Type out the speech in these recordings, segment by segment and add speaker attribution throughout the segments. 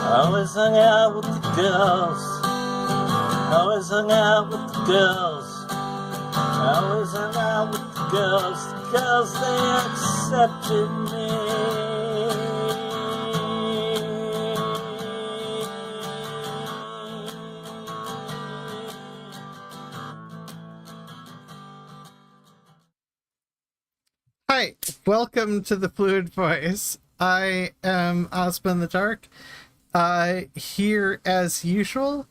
Speaker 1: Always hung out with the girls. Always hung out with the girls. Always hung out with the girls. The girls, they accepted me.
Speaker 2: Hi, welcome to the Fluid Voice. I am Ozma In The Dark, here as usual,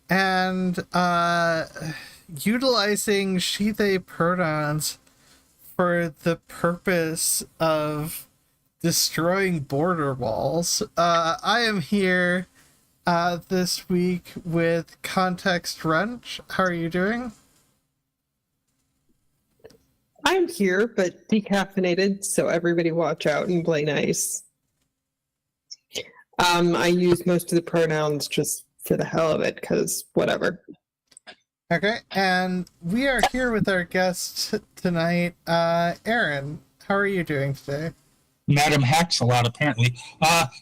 Speaker 2: and utilizing she, they pronouns for the purpose of destroying border walls. I am here this week with Context Wrench. How are you doing?
Speaker 3: I'm here, but decaffeinated, so everybody watch out and play nice. I use most of the pronouns just for the hell of it, because whatever.
Speaker 2: Okay, and we are here with our guest tonight, Erin. How are you doing today?
Speaker 4: Madam hacks a lot, apparently.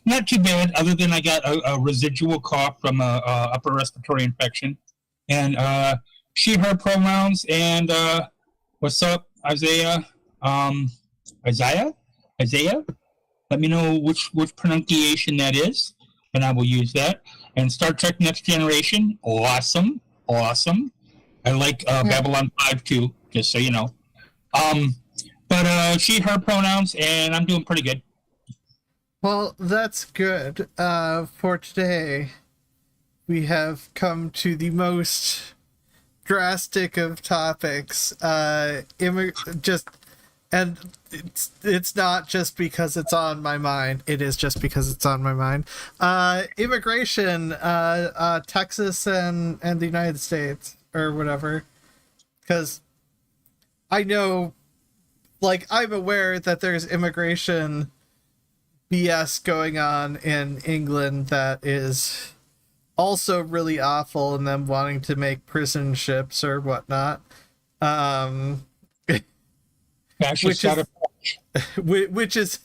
Speaker 4: Not too bad, other than I got a residual cough from a upper respiratory infection. And she, her pronouns, and what's up, Isaiah? Isaiah? Let me know which pronunciation that is, and I will use that. And Star Trek Next Generation, awesome. I like Babylon 5 too, just so you know. But she, her pronouns, and I'm doing pretty good.
Speaker 2: Well, that's good. For today, we have come to the most drastic of topics. And it's not just because it's on my mind. It is just because it's on my mind. Immigration, Texas and the United States, or whatever. Because I know, like, I'm aware that there's immigration BS going on in England that is also really awful, and them wanting to make prison ships or whatnot. Which is,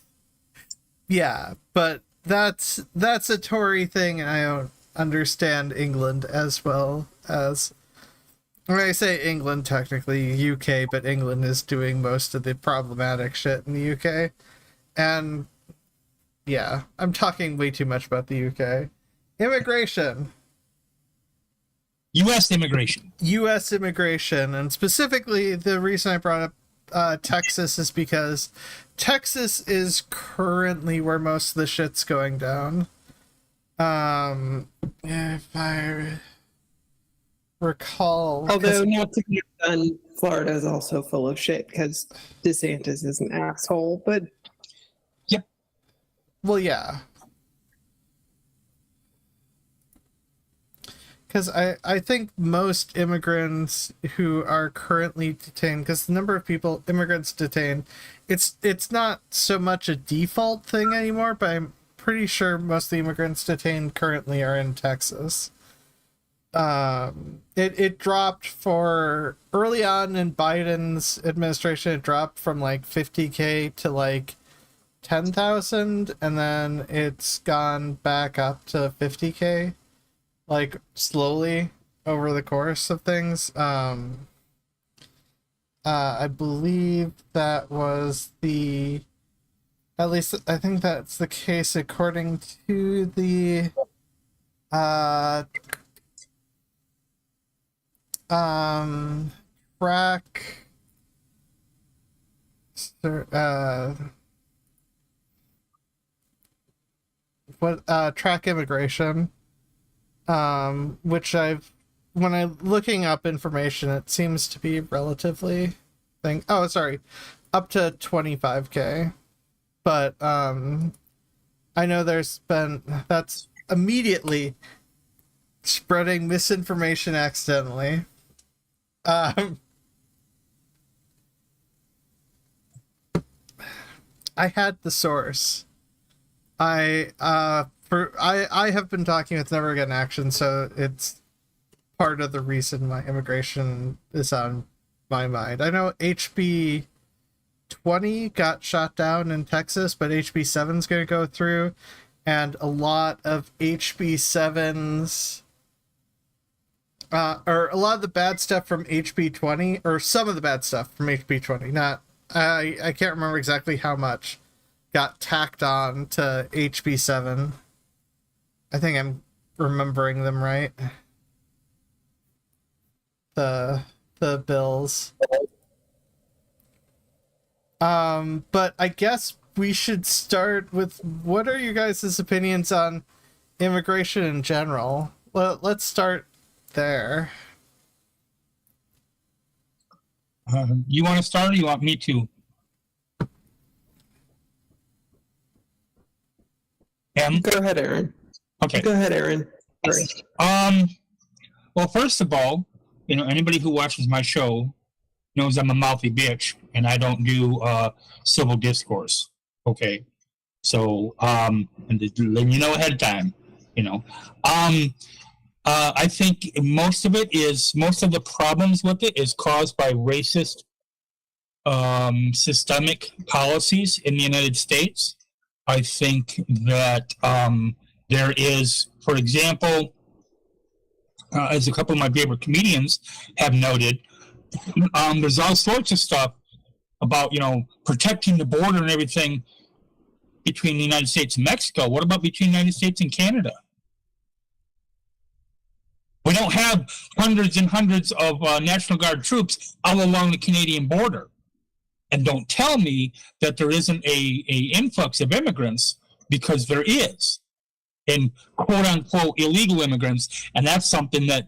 Speaker 2: yeah, but that's a Tory thing, and I don't understand England as well as, when I say England, technically UK, but England is doing most of the problematic shit in the UK. And yeah, I'm talking way too much about the UK. Immigration.
Speaker 4: U.S. immigration, and specifically the reason I brought up Texas is because Texas is currently where most of the shit's going down. If I recall,
Speaker 3: Although, not to get done, Florida is also full of shit because DeSantis is an asshole, but
Speaker 4: yep.
Speaker 2: Well, yeah. Because I think most immigrants who are currently detained, because the number of immigrants detained, it's not so much a default thing anymore, but I'm pretty sure most of the immigrants detained currently are in Texas. It dropped for, early on in Biden's administration, it dropped from like 50K to like 10,000, and then it's gone back up to 50K. Like, slowly over the course of things. I believe that was at least I think that's the case according to the track immigration. Which when I'm looking up information, it seems to be relatively up to 25K. But, I know that's immediately spreading misinformation accidentally. I had the source. I have been talking with Never Again Action, so it's part of the reason why immigration is on my mind. I know HB 20 got shot down in Texas, but HB 7 is going to go through, and a lot of HB7's, or a lot of the bad stuff from HB20, or some of the bad stuff from HB20. Not, I can't remember exactly how much got tacked on to HB7. I think I'm remembering them right. The bills. But I guess we should start with, what are you guys' opinions on immigration in general? Well, let's start there.
Speaker 4: You want to start, or you want me to?
Speaker 3: Go ahead, Erin.
Speaker 4: Okay.
Speaker 3: Go ahead, Erin. Sorry.
Speaker 4: Well, first of all, anybody who watches my show knows I'm a mouthy bitch, and I don't do civil discourse. Okay, so and letting you know ahead of time. I think most of the problems with it is caused by racist systemic policies in the United States. I think that there is, for example, as a couple of my favorite comedians have noted, there's all sorts of stuff about, protecting the border and everything between the United States and Mexico. What about between the United States and Canada? We don't have hundreds and hundreds of National Guard troops all along the Canadian border. And don't tell me that there isn't a influx of immigrants, because there is. And quote unquote illegal immigrants, and that's something that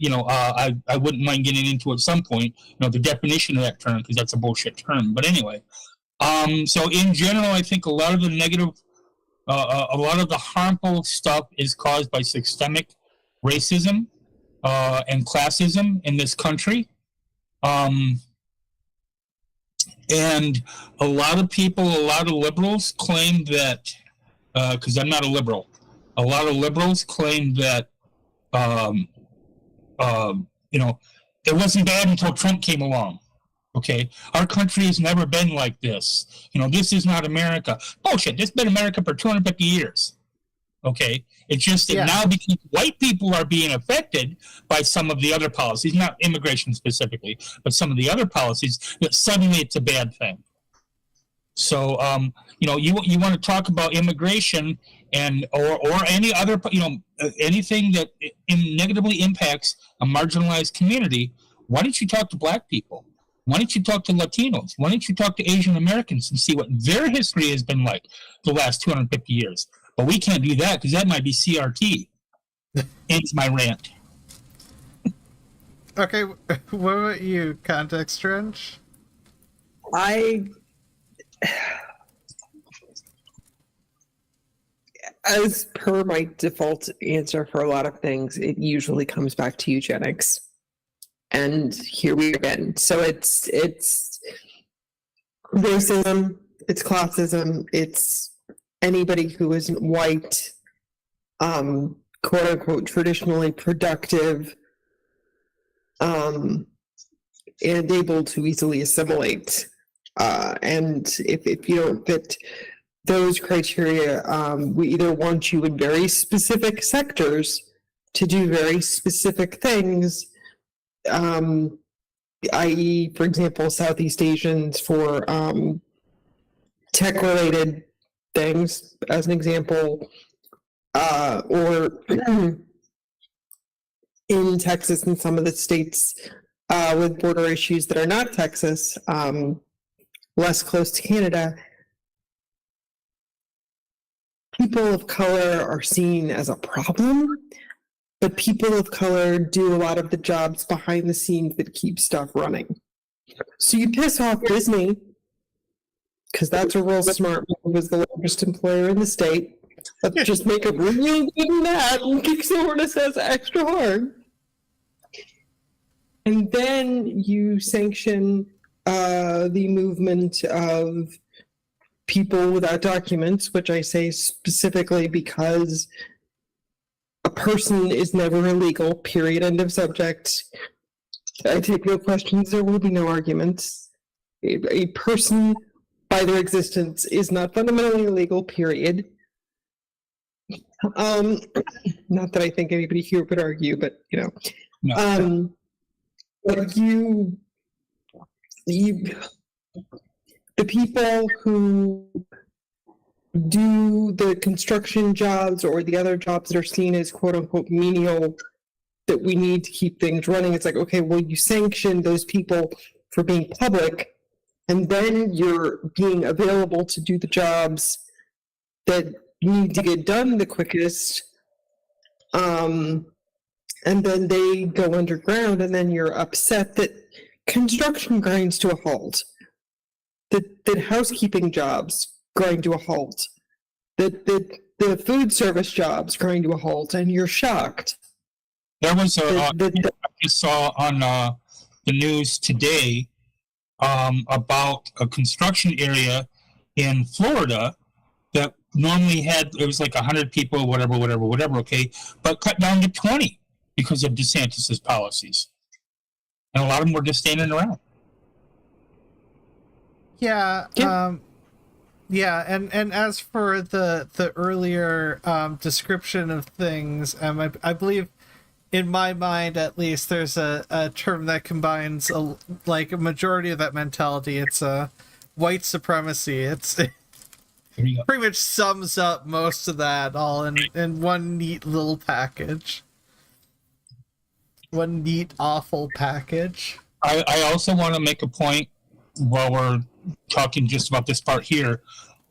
Speaker 4: I wouldn't mind getting into at some point. The definition of that term, because that's a bullshit term. But anyway, so in general, I think a lot of the negative, a lot of the harmful stuff is caused by systemic racism and classism in this country, and a lot of people, a lot of liberals claim that, because I'm not a liberal. A lot of liberals claim that, it wasn't bad until Trump came along. Okay, our country has never been like this. This is not America. Bullshit. This has been America for 250 years. Okay, it's just that now, because white people are being affected by some of the other policies, not immigration specifically, but some of the other policies, that suddenly it's a bad thing. So, you want to talk about immigration and or any other, anything that negatively impacts a marginalized community. Why don't you talk to Black people? Why don't you talk to Latinos? Why don't you talk to Asian Americans and see what their history has been like the last 250 years? But we can't do that, because that might be CRT. Ends my rant.
Speaker 2: Okay, what about you, Context Trench?
Speaker 3: As per my default answer for a lot of things, it usually comes back to eugenics. And here we are again. So it's racism, it's classism, it's anybody who isn't white, quote unquote, traditionally productive, and able to easily assimilate. And if you don't fit those criteria, we either want you in very specific sectors to do very specific things, i.e., for example, Southeast Asians for tech-related things, as an example, or in Texas and some of the states with border issues that are not Texas, less close to Canada, people of color are seen as a problem, but people of color do a lot of the jobs behind the scenes that keep stuff running. So you piss off Disney, because that's a real smart move as the largest employer in the state. Let's just make it real good in that and kick someone that says extra hard. And then you sanction the movement of people without documents, which I say specifically because a person is never illegal, period, end of subject. I take no questions, there will be no arguments. A person, by their existence, is not fundamentally illegal, period. Not that I think anybody here would argue, but you know,
Speaker 4: No.
Speaker 3: but you, the people who do the construction jobs or the other jobs that are seen as quote unquote menial that we need to keep things running. It's like, okay, well, you sanction those people for being public, and then you're being available to do the jobs that need to get done the quickest. And then they go underground, and then you're upset that construction grinds to a halt, that housekeeping jobs grind to a halt, that the food service jobs grind to a halt, and you're shocked.
Speaker 4: There was I just saw on the news today about a construction area in Florida that normally it was like 100 people, whatever, okay, but cut down to 20 because of DeSantis's policies. And a lot of them were just standing around.
Speaker 2: Yeah. And as for the earlier description of things, I believe, in my mind at least, there's a term that combines a majority of that mentality. It's white supremacy. It pretty much sums up most of that all in one neat little package. One neat, awful package.
Speaker 4: I also want to make a point while we're talking just about this part here.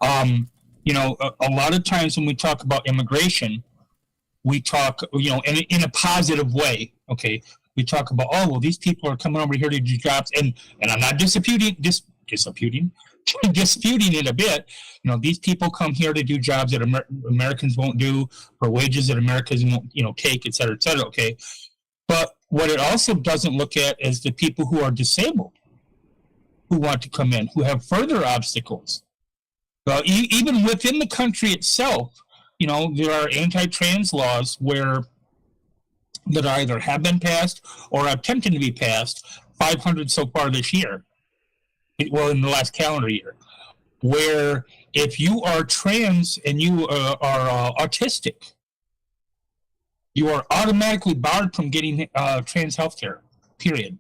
Speaker 4: You know, a lot of times when we talk about immigration, we talk, you know, in a positive way. Okay, we talk about, oh, well, these people are coming over here to do jobs, and I'm not disputing it a bit. You know, these people come here to do jobs that Americans won't do, for wages that Americans won't, you know, take, et cetera, et cetera. Okay, but what it also doesn't look at is the people who are disabled, who want to come in, who have further obstacles. Even within the country itself, you know, there are anti-trans laws that either have been passed or are attempting to be passed, 500 so far this year, well, in the last calendar year, where if you are trans and you are autistic, you are automatically barred from getting trans health care, period.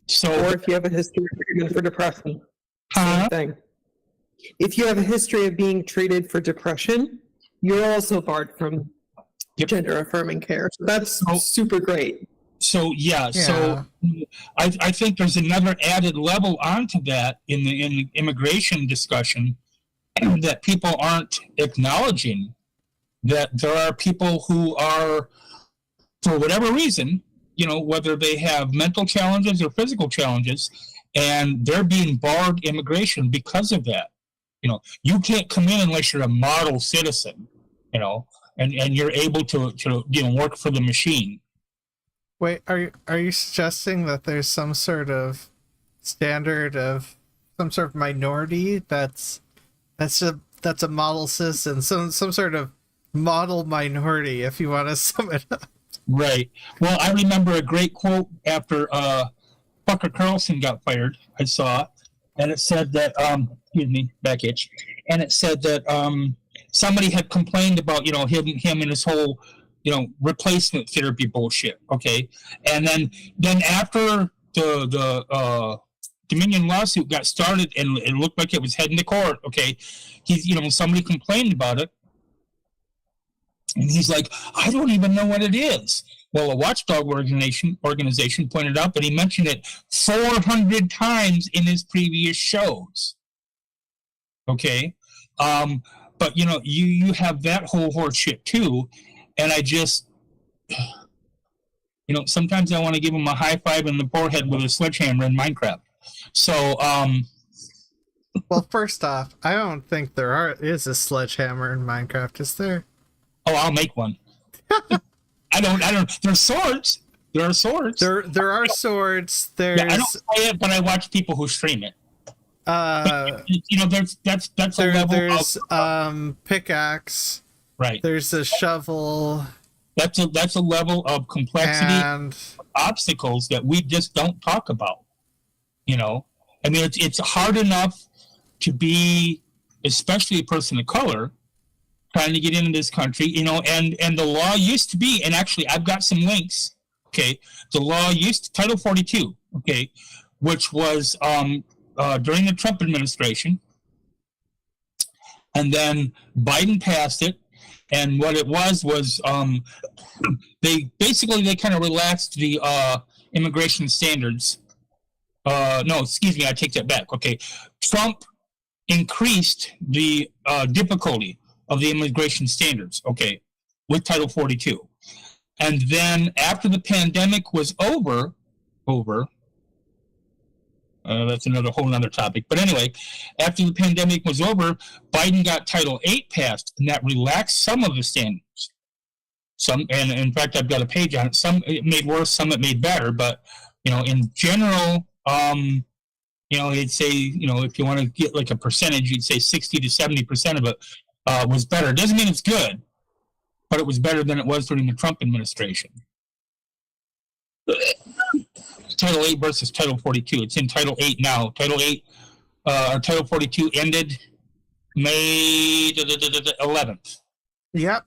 Speaker 4: So,
Speaker 3: or if you have a history of treatment for depression, same thing. If you have a history of being treated for depression, you're also barred from gender affirming care. So that's super great.
Speaker 4: So so I think there's another added level onto that in the immigration discussion that people aren't acknowledging, that there are people who are, for whatever reason, you know, whether they have mental challenges or physical challenges, and they're being barred immigration because of that. You know, you can't come in unless you're a model citizen, you know, and you're able to you know, work for the machine.
Speaker 2: Wait, are you suggesting that there's some sort of standard of some sort of minority that's a model citizen, some sort of model minority, if you want to sum it up?
Speaker 4: Right. Well, I remember a great quote after Tucker Carlson got fired. I saw it, and it said that excuse me, back itch, and it said that somebody had complained about, you know, him and his whole, you know, replacement therapy bullshit. Okay, and then after the Dominion lawsuit got started and it looked like it was heading to court. Okay, somebody complained about it, and he's like, I don't even know what it is. Well, a watchdog organization pointed out that he mentioned it 400 times in his previous shows. Okay, but you know, you have that whole horse shit too, and I just, you know, sometimes I want to give him a high five in the forehead with a sledgehammer in Minecraft. So,
Speaker 2: well, first off, I don't think there is a sledgehammer in Minecraft, is there?
Speaker 4: Oh, I'll make one. I don't. There's swords. There are swords.
Speaker 2: There are swords. There's.
Speaker 4: Yeah, I don't play it, but I watch people who stream it. You know, that's a level.
Speaker 2: There's pickaxe.
Speaker 4: Right.
Speaker 2: There's a shovel.
Speaker 4: That's a level of complexity
Speaker 2: and
Speaker 4: obstacles that we just don't talk about. You know, I mean, it's hard enough to be, especially a person of color, trying to get into this country, and the law used to be, and actually I've got some links. Okay, the law Title 42. Okay, which was during the Trump administration, and then Biden passed it. And what it was they kind of relaxed the immigration standards. No, excuse me, I take that back. Okay, Trump increased the difficulty of the immigration standards. Okay, with Title 42, and then after the pandemic was over. That's another whole nother topic. But anyway, after the pandemic was over, Biden got Title 8 passed, and that relaxed some of the standards. And in fact, I've got a page on it. Some it made worse, some it made better. But in general, it'd say, if you want to get like a percentage, you'd say 60 to 70% of it was better. It doesn't mean it's good, but it was better than it was during the Trump administration. Title 8 versus Title 42. It's in Title 8 now. Title 8 or Title 42 ended May 11th.
Speaker 2: Yep.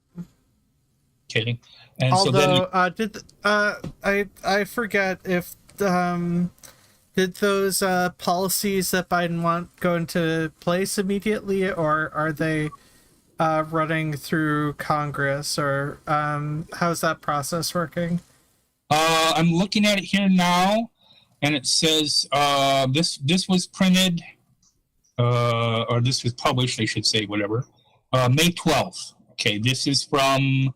Speaker 4: Okay. And
Speaker 2: although, I forget if did those policies that Biden want go into place immediately, or are they running through Congress, or how's that process working?
Speaker 4: I'm looking at it here now, and it says this was printed, or this was published, I should say, whatever, May 12th. Okay, this is from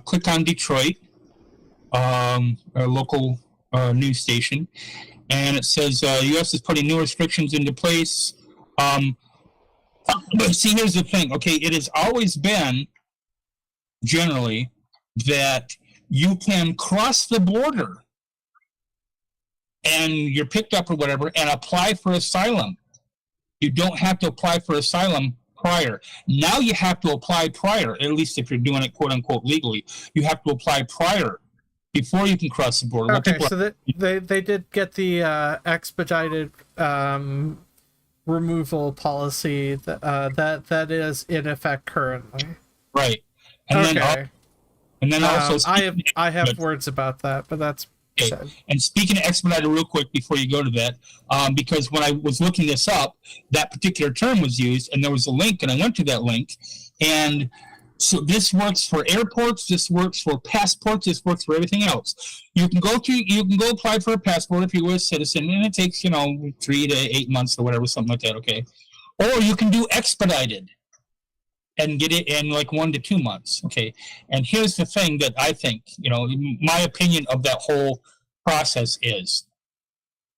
Speaker 4: Click on Detroit, a local news station, and it says U.S. is putting new restrictions into place. But see, here's the thing. Okay, it has always been generally that you can cross the border and you're picked up or whatever and apply for asylum. You don't have to apply for asylum prior. Now you have to apply prior, at least if you're doing it quote unquote legally. You have to apply prior before you can cross the border.
Speaker 2: Okay, so they did get the expedited removal policy that is in effect currently.
Speaker 4: Right. And
Speaker 2: okay.
Speaker 4: then also
Speaker 2: I have words about that, but that's
Speaker 4: okay. And speaking of expedited real quick before you go to that, because when I was looking this up, that particular term was used and there was a link and I went to that link, and so this works for airports, this works for passports, this works for everything else. You can go apply for a passport if you're a citizen, and it takes 3 to 8 months or whatever, something like that. Okay, or you can do expedited and get it in like 1 to 2 months. Okay, and here's the thing that I think, my opinion of that whole process is,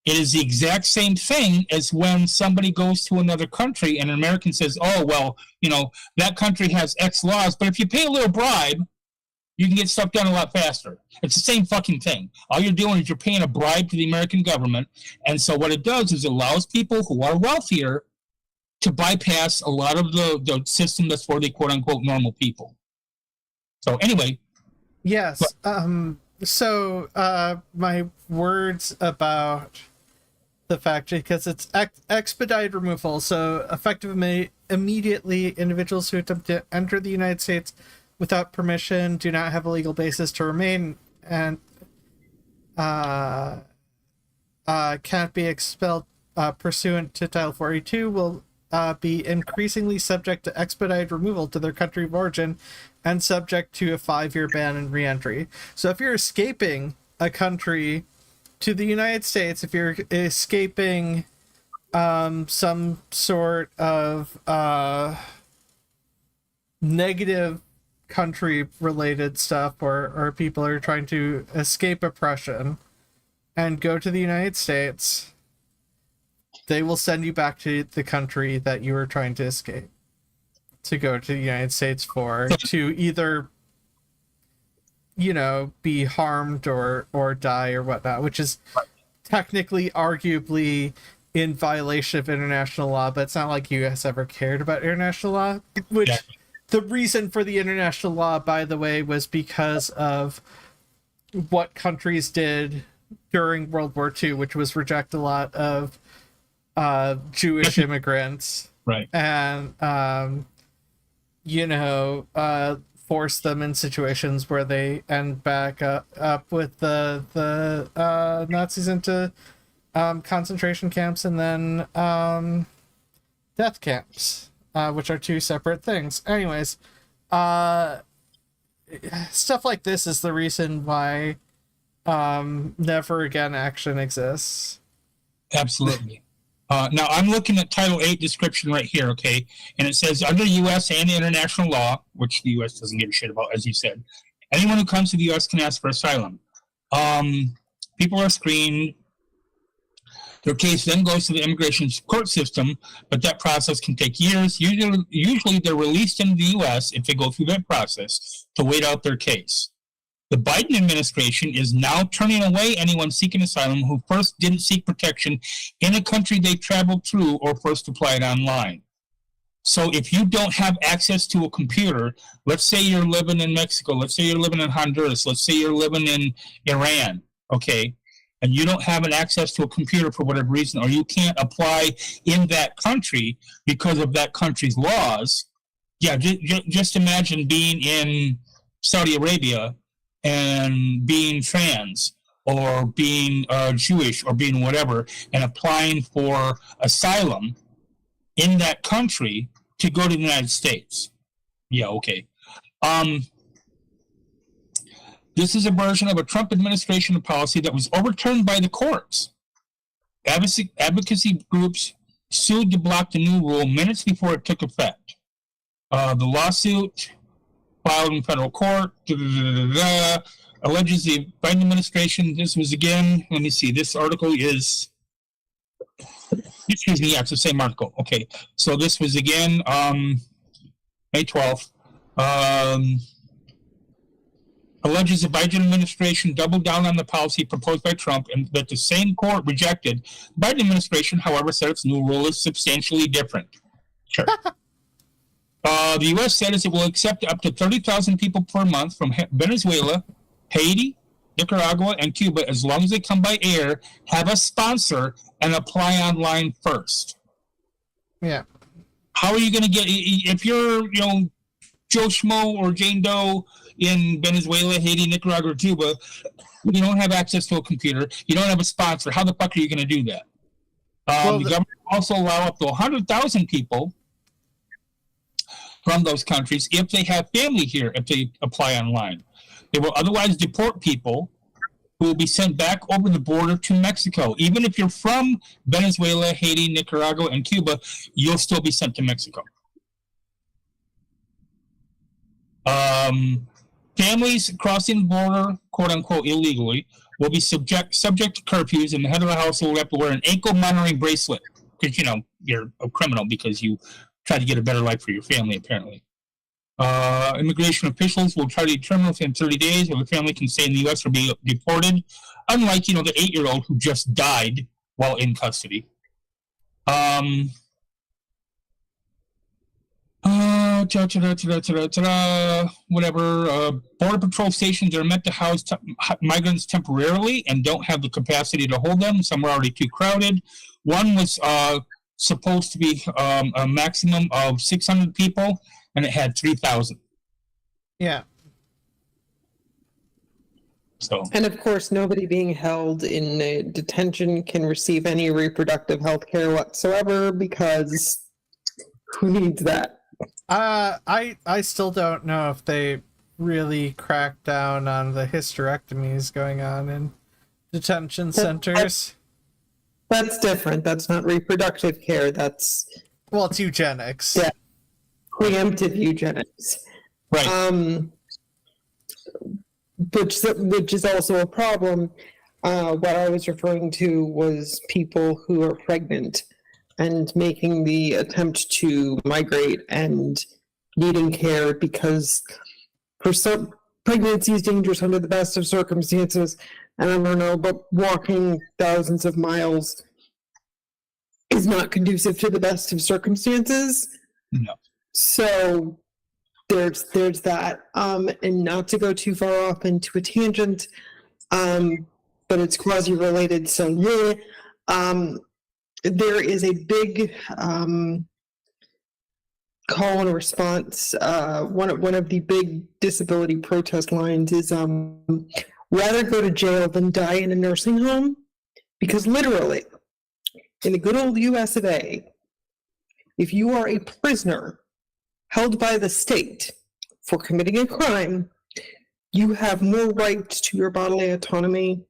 Speaker 4: it is the exact same thing as when somebody goes to another country and an American says, oh, well, that country has X laws, but if you pay a little bribe, you can get stuff done a lot faster. It's the same fucking thing. All you're doing is you're paying a bribe to the American government, and so what it does is it allows people who are wealthier to bypass a lot of the system that's for the quote-unquote normal people. So anyway.
Speaker 2: Yes. So my words about the fact, because it's expedited removal, so effectively immediately individuals who attempt to enter the United States without permission, do not have a legal basis to remain, and can't be expelled pursuant to Title 42 will be increasingly subject to expedited removal to their country of origin and subject to a 5-year ban and re-entry. So if you're escaping a country to the United States, if you're escaping some sort of negative country related stuff, or people are trying to escape oppression and go to the United States, they will send you back to the country that you were trying to escape to go to the United States for, to either be harmed or die or whatnot, which is technically arguably in violation of international law, but it's not like US ever cared about international law, which the reason for the international law, by the way, was because of what countries did during World War II, which was reject a lot of Jewish immigrants.
Speaker 4: Right.
Speaker 2: And force them in situations where they end back up with the Nazis into concentration camps and then death camps, which are two separate things. Anyways, stuff like this is the reason why never again action exists.
Speaker 4: Absolutely. Now, I'm looking at Title 8 description right here, okay? And it says, under U.S. and international law, which the U.S. doesn't give a shit about, as you said, anyone who comes to the U.S. can ask for asylum. People are screened. Their case then goes to the immigration court system, but that process can take years. Usually they're released into the U.S. if they go through that process to wait out their case. The Biden administration is now turning away anyone seeking asylum who first didn't seek protection in a country they traveled through or first applied online. So if you don't have access to a computer, let's say you're living in Mexico, let's say you're living in Honduras, let's say you're living in Iran, okay, and you don't have an access to a computer for whatever reason, or you can't apply in that country because of that country's laws, yeah, just imagine being in Saudi Arabia and being trans or being Jewish or being whatever and applying for asylum in that country to go to the United States. Yeah, okay. This is a version of a Trump administration policy that was overturned by the courts. Advocacy groups sued to block the new rule minutes before it took effect. The lawsuit filed in federal court, alleges the Biden administration, this was again, let me see, this article is, excuse me, yeah, it's the same article. Okay, so this was again, May 12th, alleges the Biden administration doubled down on the policy proposed by Trump and that the same court rejected. The Biden administration, however, said its new rule is substantially different. Sure. The U.S. said it will accept up to 30,000 people per month from Venezuela, Haiti, Nicaragua, and Cuba as long as they come by air, have a sponsor, and apply online first.
Speaker 2: Yeah.
Speaker 4: How are you going to get, if you're, Joe Schmo or Jane Doe in Venezuela, Haiti, Nicaragua, or Cuba, you don't have access to a computer, you don't have a sponsor, how the fuck are you going to do that? The government also allow up to 100,000 people from those countries if they have family here, if they apply online. They will otherwise deport people who will be sent back over the border to Mexico. Even if you're from Venezuela, Haiti, Nicaragua, and Cuba, you'll still be sent to Mexico. Families crossing the border, quote unquote, illegally, will be subject to curfews, and the head of the household will have to wear an ankle monitoring bracelet because, you're a criminal because you try to get a better life for your family, apparently. Immigration officials will try to determine within 30 days whether the family can stay in the U.S. or be deported, unlike, the 8-year-old who just died while in custody. Whatever. Border Patrol stations are meant to house migrants temporarily and don't have the capacity to hold them. Some are already too crowded. One was supposed to be a maximum of 600 people, and it had 3,000.
Speaker 2: Yeah.
Speaker 4: So.
Speaker 3: And of course, nobody being held in detention can receive any reproductive health care whatsoever because who needs that?
Speaker 2: I still don't know if they really cracked down on the hysterectomies going on in detention centers.
Speaker 3: That's different. That's not reproductive care. That's
Speaker 2: it's eugenics.
Speaker 3: Yeah, preemptive eugenics.
Speaker 4: Right.
Speaker 3: Which is also a problem. What I was referring to was people who are pregnant and making the attempt to migrate and needing care because for some pregnancy is dangerous under the best of circumstances. And I don't know, but walking thousands of miles is not conducive to the best of circumstances.
Speaker 4: No.
Speaker 3: So there's that. And not to go too far off into a tangent, but it's quasi-related. So yeah, there is a big call and response. One of the big disability protest lines is rather go to jail than die in a nursing home, because literally, in the good old U.S. of A., if you are a prisoner held by the state for committing a crime, you have more rights to your bodily autonomy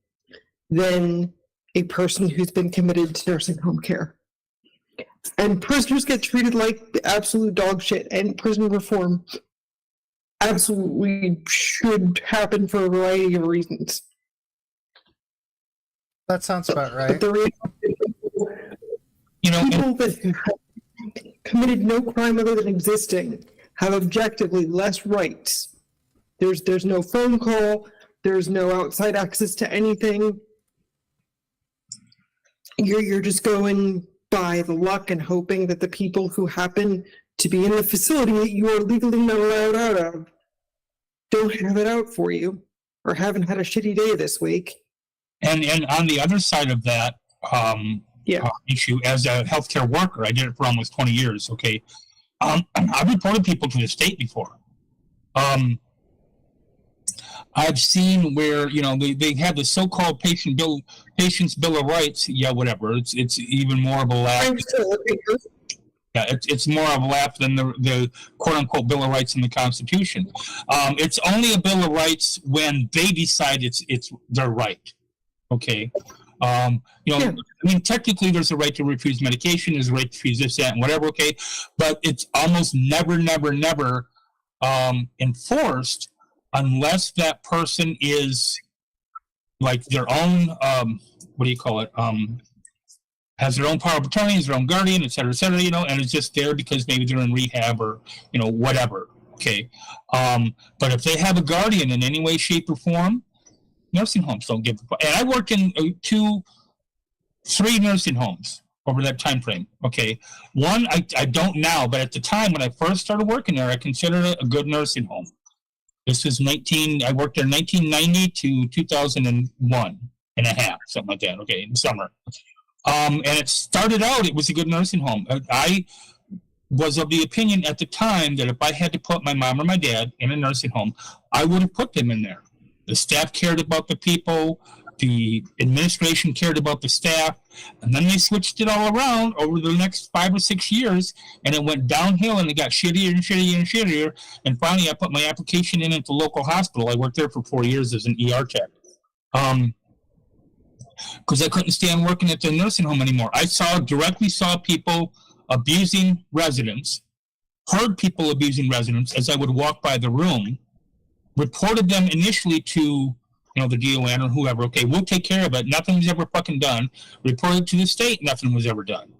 Speaker 3: than a person who's been committed to nursing home care. And prisoners get treated like absolute dog shit, and prison reform absolutely should happen for a variety of reasons.
Speaker 2: That sounds about
Speaker 3: But
Speaker 2: right.
Speaker 3: the reality, people that have committed no crime other than existing have objectively less rights. There's no phone call, there's no outside access to anything. You're just going by the luck and hoping that the people who happen to be in the facility that you are legally not allowed out of don't have it out for you, or haven't had a shitty day this week.
Speaker 4: And on the other side of that issue, as a healthcare worker, I did it for almost 20 years. Okay, I've reported people to the state before. I've seen where they have the so-called patient's bill of rights. Yeah, whatever. It's even more of a laugh. Yeah, it's more of a laugh than the quote-unquote Bill of Rights in the Constitution. It's only a Bill of Rights when they decide it's their right. Okay. I mean, technically, there's a right to refuse medication. There's a right to refuse this, that, and whatever. Okay, but it's almost never enforced unless that person is like their own. What do you call it? Has their own power of attorney, has their own guardian, et cetera, and it's just there because maybe they're in rehab or, whatever, okay? But if they have a guardian in any way, shape, or form, nursing homes don't give a. And I worked in 3 nursing homes over that time frame, okay? One, I don't now, but at the time when I first started working there, I considered it a good nursing home. This was I worked there 1990 to 2001 and a half, something like that, okay, in the summer. And it started out, it was a good nursing home. I was of the opinion at the time that if I had to put my mom or my dad in a nursing home, I would have put them in there. The staff cared about the people, the administration cared about the staff, and then they switched it all around over the next 5 or 6 years, and it went downhill, and it got shittier and shittier and shittier, and finally I put my application in at the local hospital. I worked there for 4 years as an ER tech. Because I couldn't stand working at the nursing home anymore. I directly saw people abusing residents, heard people abusing residents as I would walk by the room, reported them initially to, the DON or whoever. Okay, we'll take care of it. Nothing was ever fucking done. Reported to the state, nothing was ever done.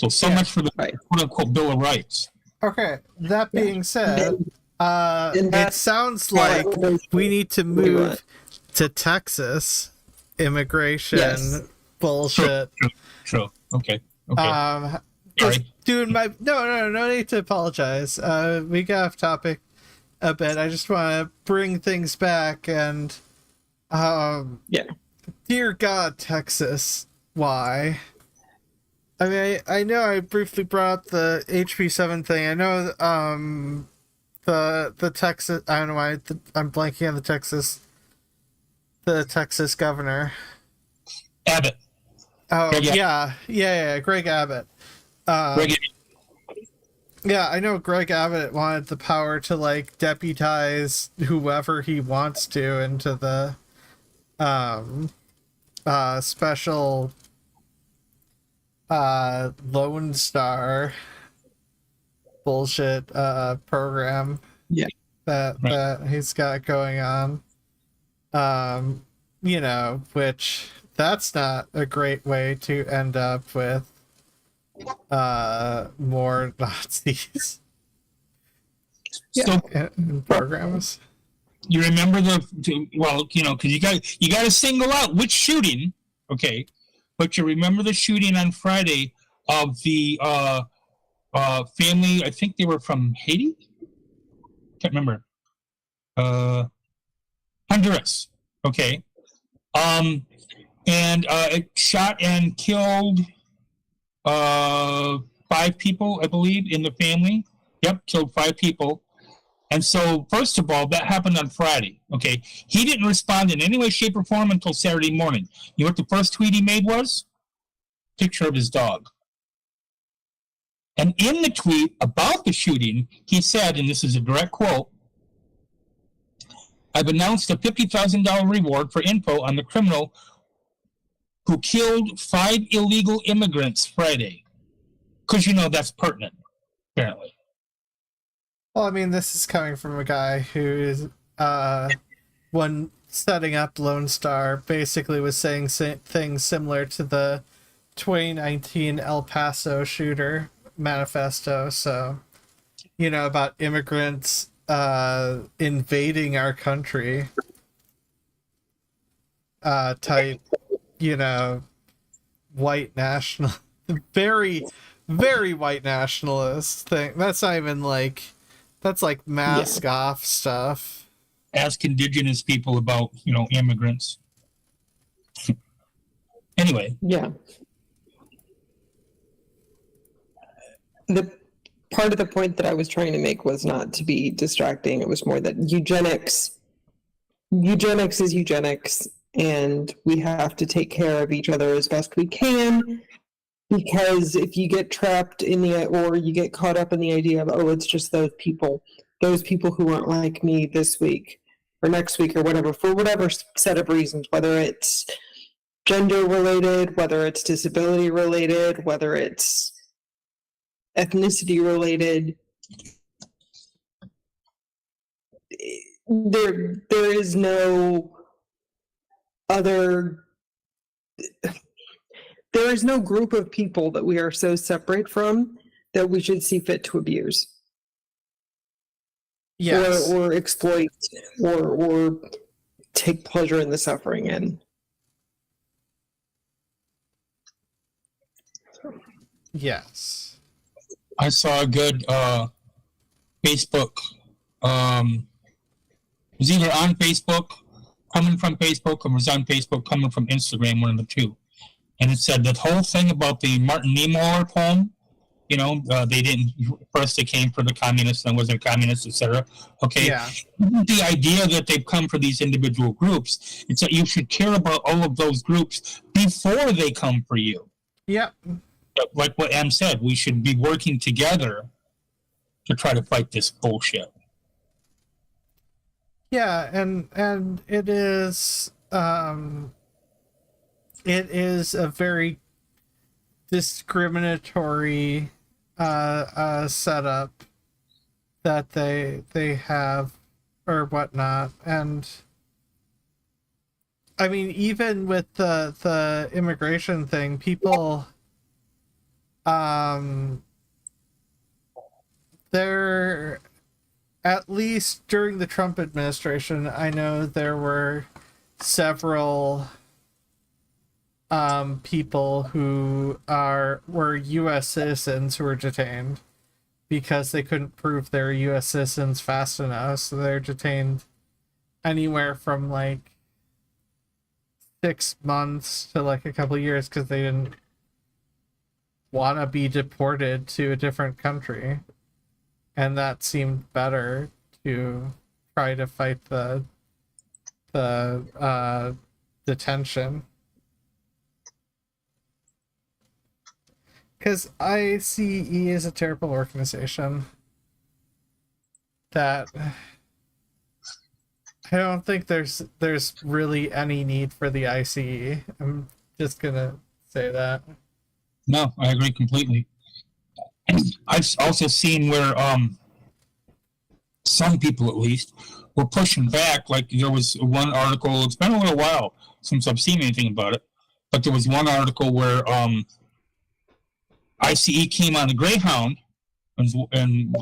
Speaker 4: So much for the quote-unquote Bill of Rights.
Speaker 2: Okay, that being said, it sounds like we need to move to Texas immigration bullshit.
Speaker 4: True. Okay.
Speaker 2: Just doing no need to apologize. We got off topic a bit. I just want to bring things back and dear God, Texas, why? I mean, I know I briefly brought up the HP7 thing. I know the Texas, I don't know why I'm blanking on the Texas governor.
Speaker 4: Abbott.
Speaker 2: Oh, yeah, Greg Abbott. Yeah, I know Greg Abbott wanted the power to, deputize whoever he wants to into the special Lone Star bullshit program that he's got going on. Which that's not a great way to end up with more Nazis in programs.
Speaker 4: You remember because you got to single out which shooting, okay? But you remember the shooting on Friday of the family. I think they were from Haiti. Can't remember. Honduras. Okay. And it shot and killed 5 people, I believe, in the family. Yep, killed 5 people. And so, first of all, that happened on Friday. Okay, he didn't respond in any way, shape, or form until Saturday morning. You know what the first tweet he made was? Picture of his dog. And in the tweet about the shooting, he said, and this is a direct quote, "I've announced a $50,000 reward for info on the criminal who killed 5 illegal immigrants Friday." Because, that's pertinent, apparently.
Speaker 2: Well, I mean, this is coming from a guy who is, when setting up Lone Star, basically was saying things similar to the 2019 El Paso shooter manifesto. So, about immigrants invading our country type, white national, very, very white nationalist thing. That's not even that's like mask off stuff.
Speaker 4: Ask indigenous people about, immigrants. Anyway.
Speaker 3: Yeah. The part of the point that I was trying to make was not to be distracting. It was more that eugenics is eugenics, and we have to take care of each other as best we can. Because if you get trapped or you get caught up in the idea of, oh, it's just those people who aren't like me this week or next week or whatever, for whatever set of reasons, whether it's gender related, whether it's disability related, whether it's ethnicity related, there is no other. There is no group of people that we are so separate from that we should see fit to abuse.
Speaker 2: Yes.
Speaker 3: Or exploit or take pleasure in the suffering in.
Speaker 2: Yes.
Speaker 4: I saw a good Facebook. It was either on Facebook, coming from Facebook, or was on Facebook, coming from Instagram, one of the two. And it said that whole thing about the Martin Niemöller poem, they didn't, first they came for the communists, then wasn't communists, etc. Okay.
Speaker 2: Yeah.
Speaker 4: The idea that they've come for these individual groups, it's that you should care about all of those groups before they come for you.
Speaker 2: Yep.
Speaker 4: Like what Em said, we should be working together to try to fight this bullshit.
Speaker 2: Yeah, and it is a very discriminatory setup that they have or whatnot. And I mean, even with the immigration thing, people there, at least during the Trump administration, I know there were several people who were U.S. citizens who were detained because they couldn't prove they were U.S. citizens fast enough, so they're detained anywhere from 6 months to a couple of years because they didn't want to be deported to a different country, and that seemed better to try to fight the detention. Because ICE is a terrible organization that I don't think there's really any need for the ICE. I'm just gonna say that.
Speaker 4: No, I agree completely. And I've also seen where some people, at least, were pushing back. Like there was one article. It's been a little while since I've seen anything about it, but there was one article where ICE came on the Greyhound, and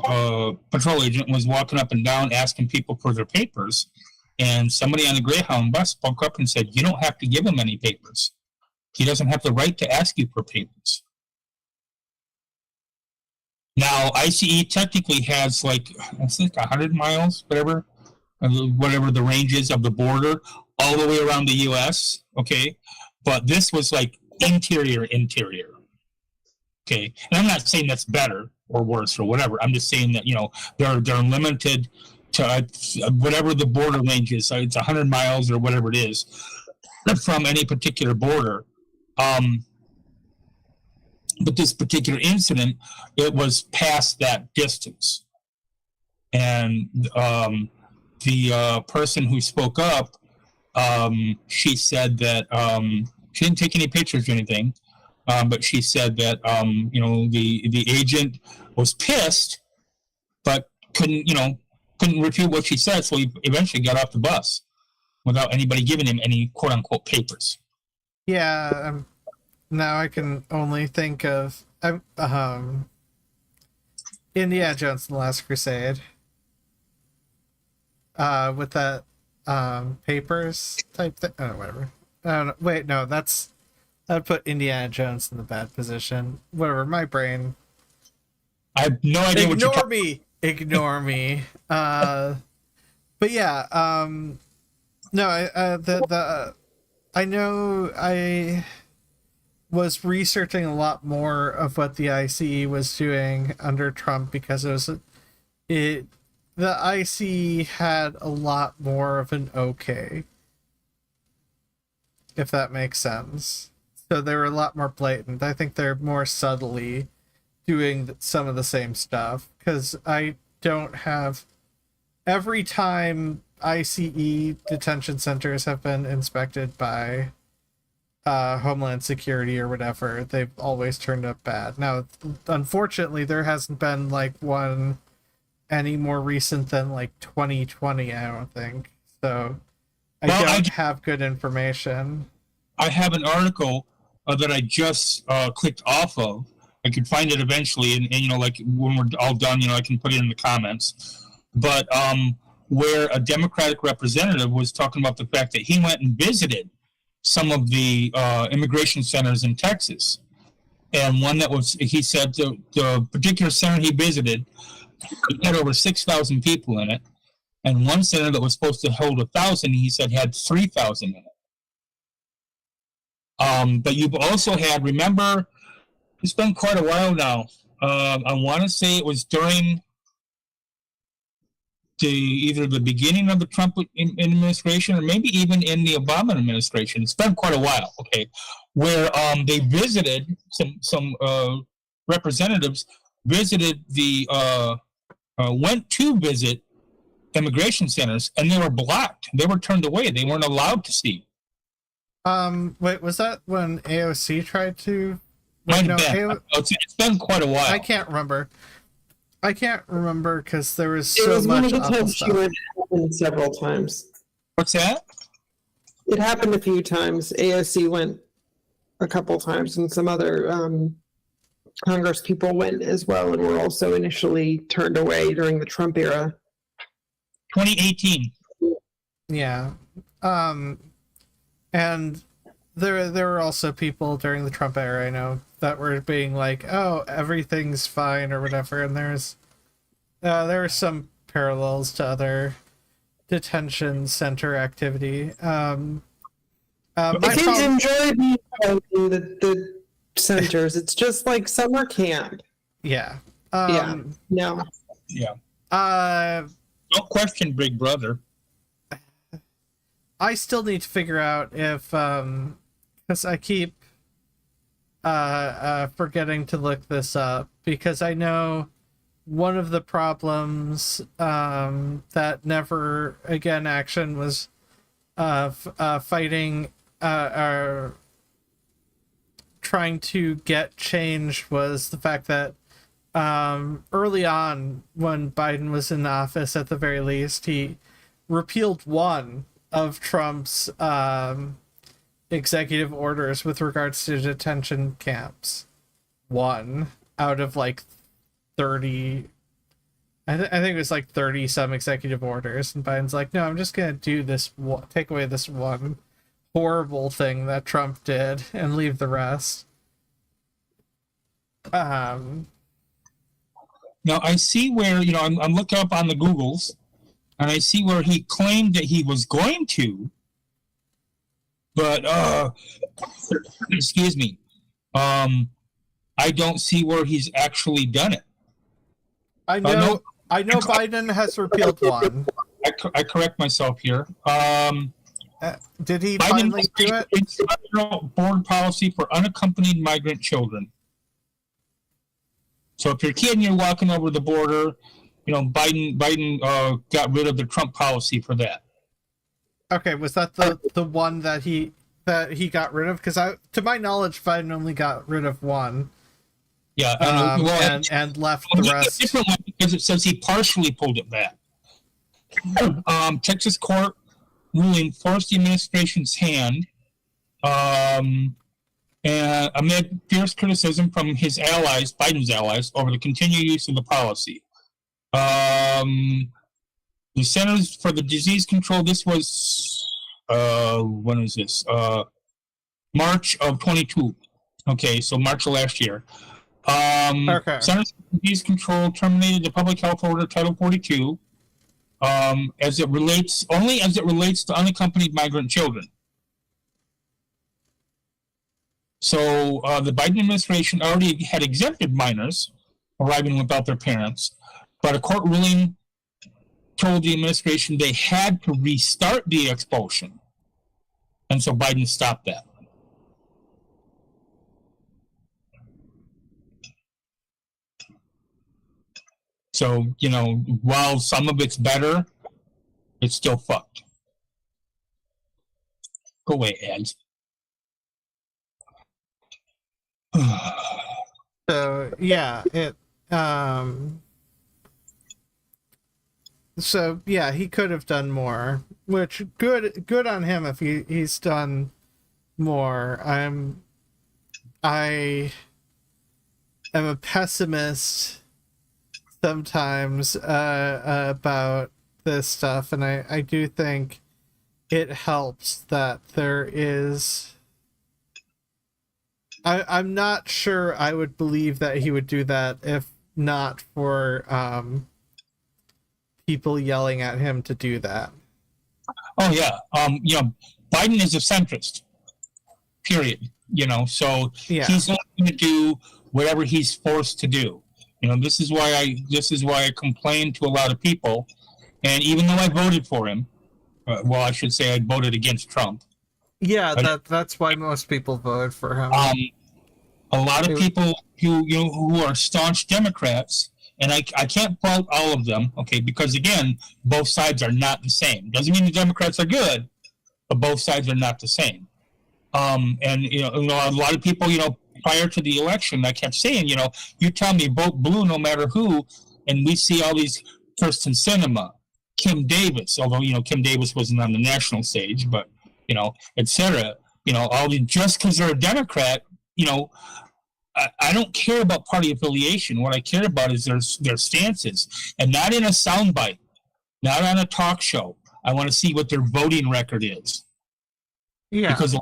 Speaker 4: patrol agent was walking up and down asking people for their papers, and somebody on the Greyhound bus spoke up and said, "You don't have to give him any papers. He doesn't have the right to ask you for papers." Now, ICE technically has I think 100 miles, whatever the range is of the border, all the way around the U.S., okay? But this was interior. Okay, and I'm not saying that's better or worse or whatever. I'm just saying that they're limited to whatever the border range is. So it's 100 miles or whatever it is from any particular border. But this particular incident, it was past that distance, and the person who spoke up, she said that she didn't take any pictures or anything. But she said that the agent was pissed, but couldn't refute what she said, so he eventually got off the bus without anybody giving him any quote unquote papers.
Speaker 2: Yeah, now I can only think of Indiana Jones and the Last Crusade. With that papers type thing. Oh, whatever. I don't know. Wait, no, I'd put Indiana Jones in the bad position. Whatever, my brain.
Speaker 4: I have no idea what you're talking.
Speaker 2: Ignore me. But yeah, no, I know I was researching a lot more of what the ICE was doing under Trump because the ICE had a lot more of an okay, if that makes sense. So they were a lot more blatant. I think they're more subtly doing some of the same stuff because I don't have every time ICE detention centers have been inspected by Homeland Security or whatever, they've always turned up bad. Now, unfortunately, there hasn't been like one any more recent than like 2020, I don't think. So I don't have good information.
Speaker 4: I have an article that I just clicked off of. I could find it eventually, and like when we're all done, I can put it in the comments. But where a Democratic representative was talking about the fact that he went and visited some of the immigration centers in Texas, and one that was, he said the particular center he visited had over 6,000 people in it, and one center that was supposed to hold 1,000, he said had 3,000 in it. But you've also had, remember, it's been quite a while now. I want to say it was during either the beginning of the Trump administration or maybe even in the Obama administration. It's been quite a while, okay, where they visited, some representatives visited went to visit immigration centers, and they were blocked. They were turned away. They weren't allowed to see.
Speaker 2: Wait, was that when AOC tried to?
Speaker 4: Might have been. It's been quite a while.
Speaker 2: I can't remember because there was so much awful stuff.
Speaker 3: It happened several times.
Speaker 4: What's that?
Speaker 3: It happened a few times. AOC went a couple times, and some other Congress people went as well, and were also initially turned away during the Trump era.
Speaker 4: 2018.
Speaker 2: Yeah. And there were also people during the Trump era, I know, that were being like, oh, everything's fine or whatever, and there are some parallels to other detention center activity.
Speaker 3: Kids enjoy being in the centers. It's just like summer camp.
Speaker 2: Yeah.
Speaker 3: No.
Speaker 4: Yeah. No question, Big Brother.
Speaker 2: I still need to figure out if, because I keep forgetting to look this up, because I know one of the problems that Never Again Action was fighting or trying to get changed was the fact that early on, when Biden was in office, at the very least, he repealed one of Trump's executive orders with regards to detention camps. One out of like 30, I think it was like 30 some executive orders, and Biden's like, no, I'm just gonna do this, take away this one horrible thing that Trump did and leave the rest. Now
Speaker 4: I see where, I'm looking up on the Googles, and I see where he claimed that he was going to, but excuse me, I don't see where he's actually done it.
Speaker 2: I
Speaker 4: no.
Speaker 2: know Biden has repealed one.
Speaker 4: I correct myself here.
Speaker 2: Did he
Speaker 4: Biden
Speaker 2: finally do it?
Speaker 4: It's federal board policy for unaccompanied migrant children. So if you're a kid and you're walking over the border, Biden got rid of the Trump policy for that.
Speaker 2: Okay, was that the one that he got rid of? Because to my knowledge, Biden only got rid of one.
Speaker 4: Yeah,
Speaker 2: and left the rest.
Speaker 4: Different one because it says he partially pulled it back. Texas court ruling forced the administration's hand, and amid fierce criticism from his allies, Biden's allies, over the continued use of the policy. The Centers for the Disease Control. This was when was this? March of 22. Okay, so March of last year.
Speaker 2: Okay.
Speaker 4: Centers for Disease Control terminated the public health order Title 42 as it relates to unaccompanied migrant children. So the Biden administration already had exempted minors arriving without their parents, but a court ruling told the administration they had to restart the expulsion, and so Biden stopped that. So, while some of it's better, it's still fucked. Go away, ads.
Speaker 2: So yeah, so yeah, he could have done more, which good on him if he's done more. I am a pessimist sometimes about this stuff, and I do think it helps that there is. I'm not sure I would believe that he would do that if not for people yelling at him to do that.
Speaker 4: Oh yeah, Biden is a centrist. Period. So
Speaker 2: Yeah.
Speaker 4: He's not going to do whatever he's forced to do. This is why I complain to a lot of people, and even though I voted for him, well, I should say I voted against Trump.
Speaker 2: Yeah, that's why most people voted for him.
Speaker 4: A lot of people who are staunch Democrats, and I can't fault all of them, okay, because again, both sides are not the same. Doesn't mean the Democrats are good, but both sides are not the same. And a lot of people, prior to the election, I kept saying, you tell me vote blue no matter who, and we see all these Kirsten Sinema, Kim Davis, although Kim Davis wasn't on the national stage, but etc. All the just because they're a Democrat, I don't care about party affiliation. What I care about is their stances, and not in a soundbite, not on a talk show. I want to see what their voting record is.
Speaker 2: Yeah.
Speaker 4: Because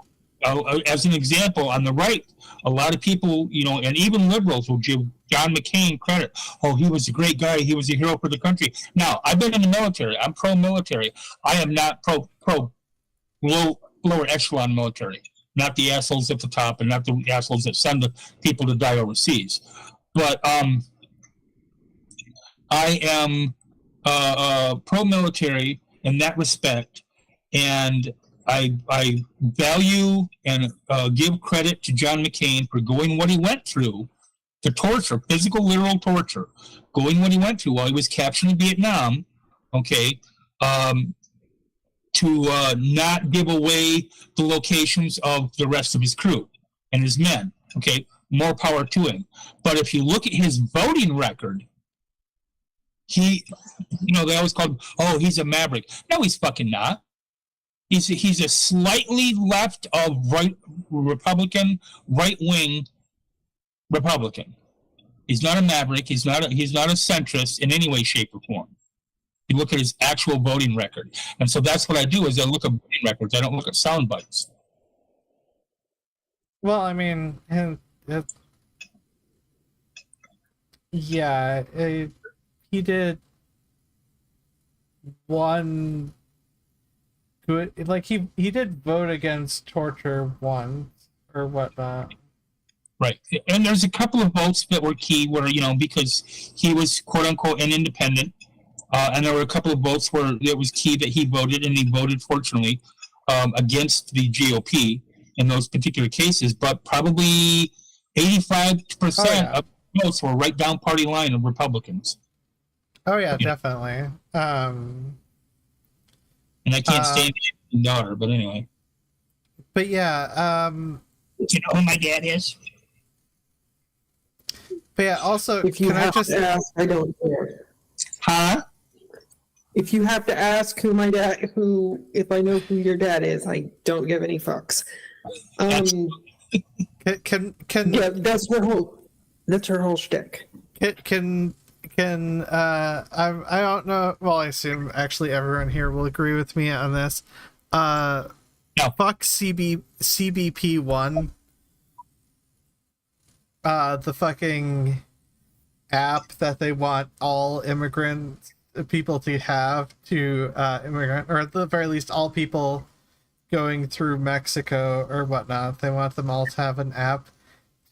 Speaker 4: as an example, on the right, a lot of people, and even liberals will give John McCain credit. Oh, he was a great guy. He was a hero for the country. Now, I've been in the military. I'm pro-military. I am not pro lower echelon military. Not the assholes at the top, and not the assholes that send the people to die overseas. But I am pro-military in that respect, and I value and give credit to John McCain for going what he went through to torture, physical, literal torture, going what he went through while he was captured in Vietnam, okay, to not give away the locations of the rest of his crew and his men, okay, more power to him. But if you look at his voting record, they always called, oh, he's a maverick. No, he's fucking not. He's a slightly left of right Republican, right-wing Republican. He's not a maverick. He's not a centrist in any way, shape, or form. You look at his actual voting record, and so that's what I do. Is I look at voting records. I don't look at sound bites.
Speaker 2: Well, I mean, yeah, he did one good, like he did vote against torture once or whatnot.
Speaker 4: Right. And there's a couple of votes that were key where, because he was quote unquote an independent. And there were a couple of votes where it was key that he voted, and he voted, fortunately, against the GOP in those particular cases. But probably 85% of votes were right down party line of Republicans.
Speaker 2: Oh, yeah, definitely.
Speaker 4: And I can't stand his daughter, but anyway.
Speaker 2: But yeah,
Speaker 4: do you know who my dad is?
Speaker 2: But yeah, also,
Speaker 3: If you
Speaker 2: can I
Speaker 3: have
Speaker 2: just
Speaker 3: to ask, I don't care.
Speaker 4: Huh?
Speaker 3: If you have to ask if I know who your dad is, I don't give any fucks.
Speaker 2: can
Speaker 3: Yeah, that's her whole shtick.
Speaker 2: can I don't know. Well, I assume actually everyone here will agree with me on this.
Speaker 4: No.
Speaker 2: Fuck CBP1. The fucking app that they want all immigrant people to have to immigrant, or at the very least all people going through Mexico or whatnot. They want them all to have an app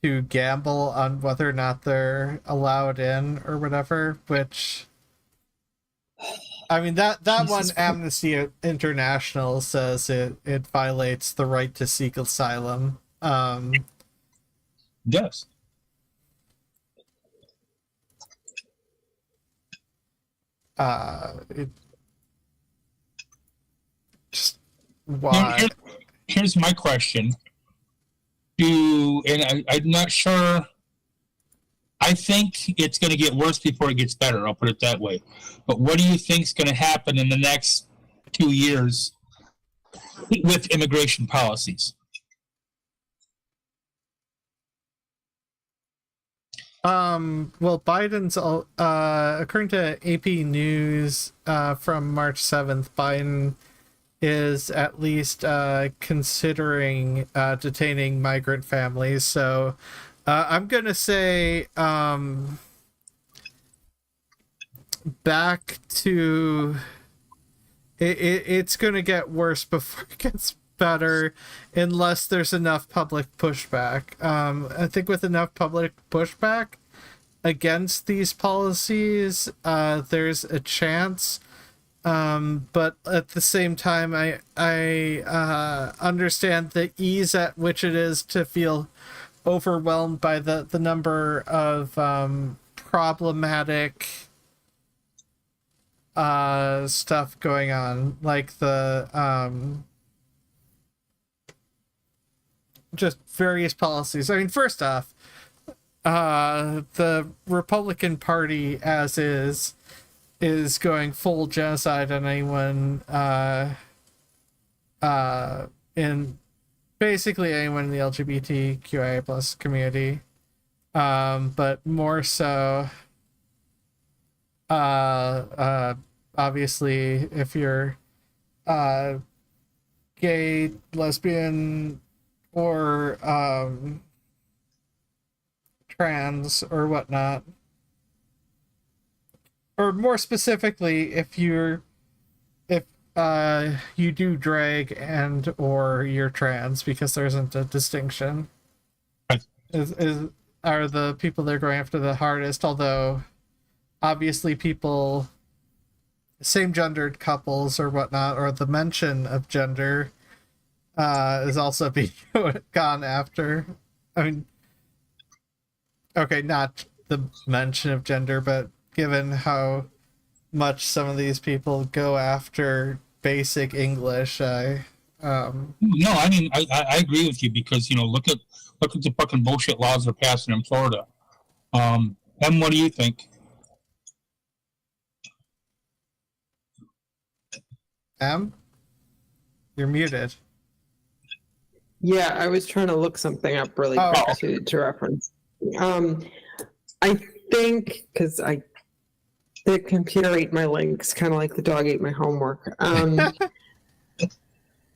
Speaker 2: to gamble on whether or not they're allowed in or whatever, which I mean that one, Amnesty International says it violates the right to seek asylum.
Speaker 4: Yes.
Speaker 2: Just why?
Speaker 4: Here's my question. I'm not sure. I think it's going to get worse before it gets better. I'll put it that way. But what do you think is going to happen in the next 2 years with immigration policies?
Speaker 2: Well, Biden's according to AP News from March 7th, Biden is at least considering detaining migrant families. So I'm gonna say back to it's gonna get worse before it gets better, unless there's enough public pushback. I think with enough public pushback against these policies, there's a chance. But at the same time, I understand the ease at which it is to feel overwhelmed by the number of problematic stuff going on, like the just various policies. I mean, first off, the Republican Party as is going full genocide on anyone in basically anyone in the LGBTQIA plus community, but more so obviously if you're gay, lesbian, or trans or whatnot, or more specifically if you do drag and or you're trans, because there isn't a distinction, are the people they're going after the hardest. Although obviously people, same gendered couples or whatnot, or the mention of gender is also being gone after. I mean, okay, not the mention of gender, but given how much some of these people go after basic English, no,
Speaker 4: I mean, I agree with you, because look at the fucking bullshit laws they're passing in Florida. Em, what do you think?
Speaker 2: Em, you're muted.
Speaker 3: Yeah, I was trying to look something up really quick to reference. I think because the computer ate my links, kind of like the dog ate my homework.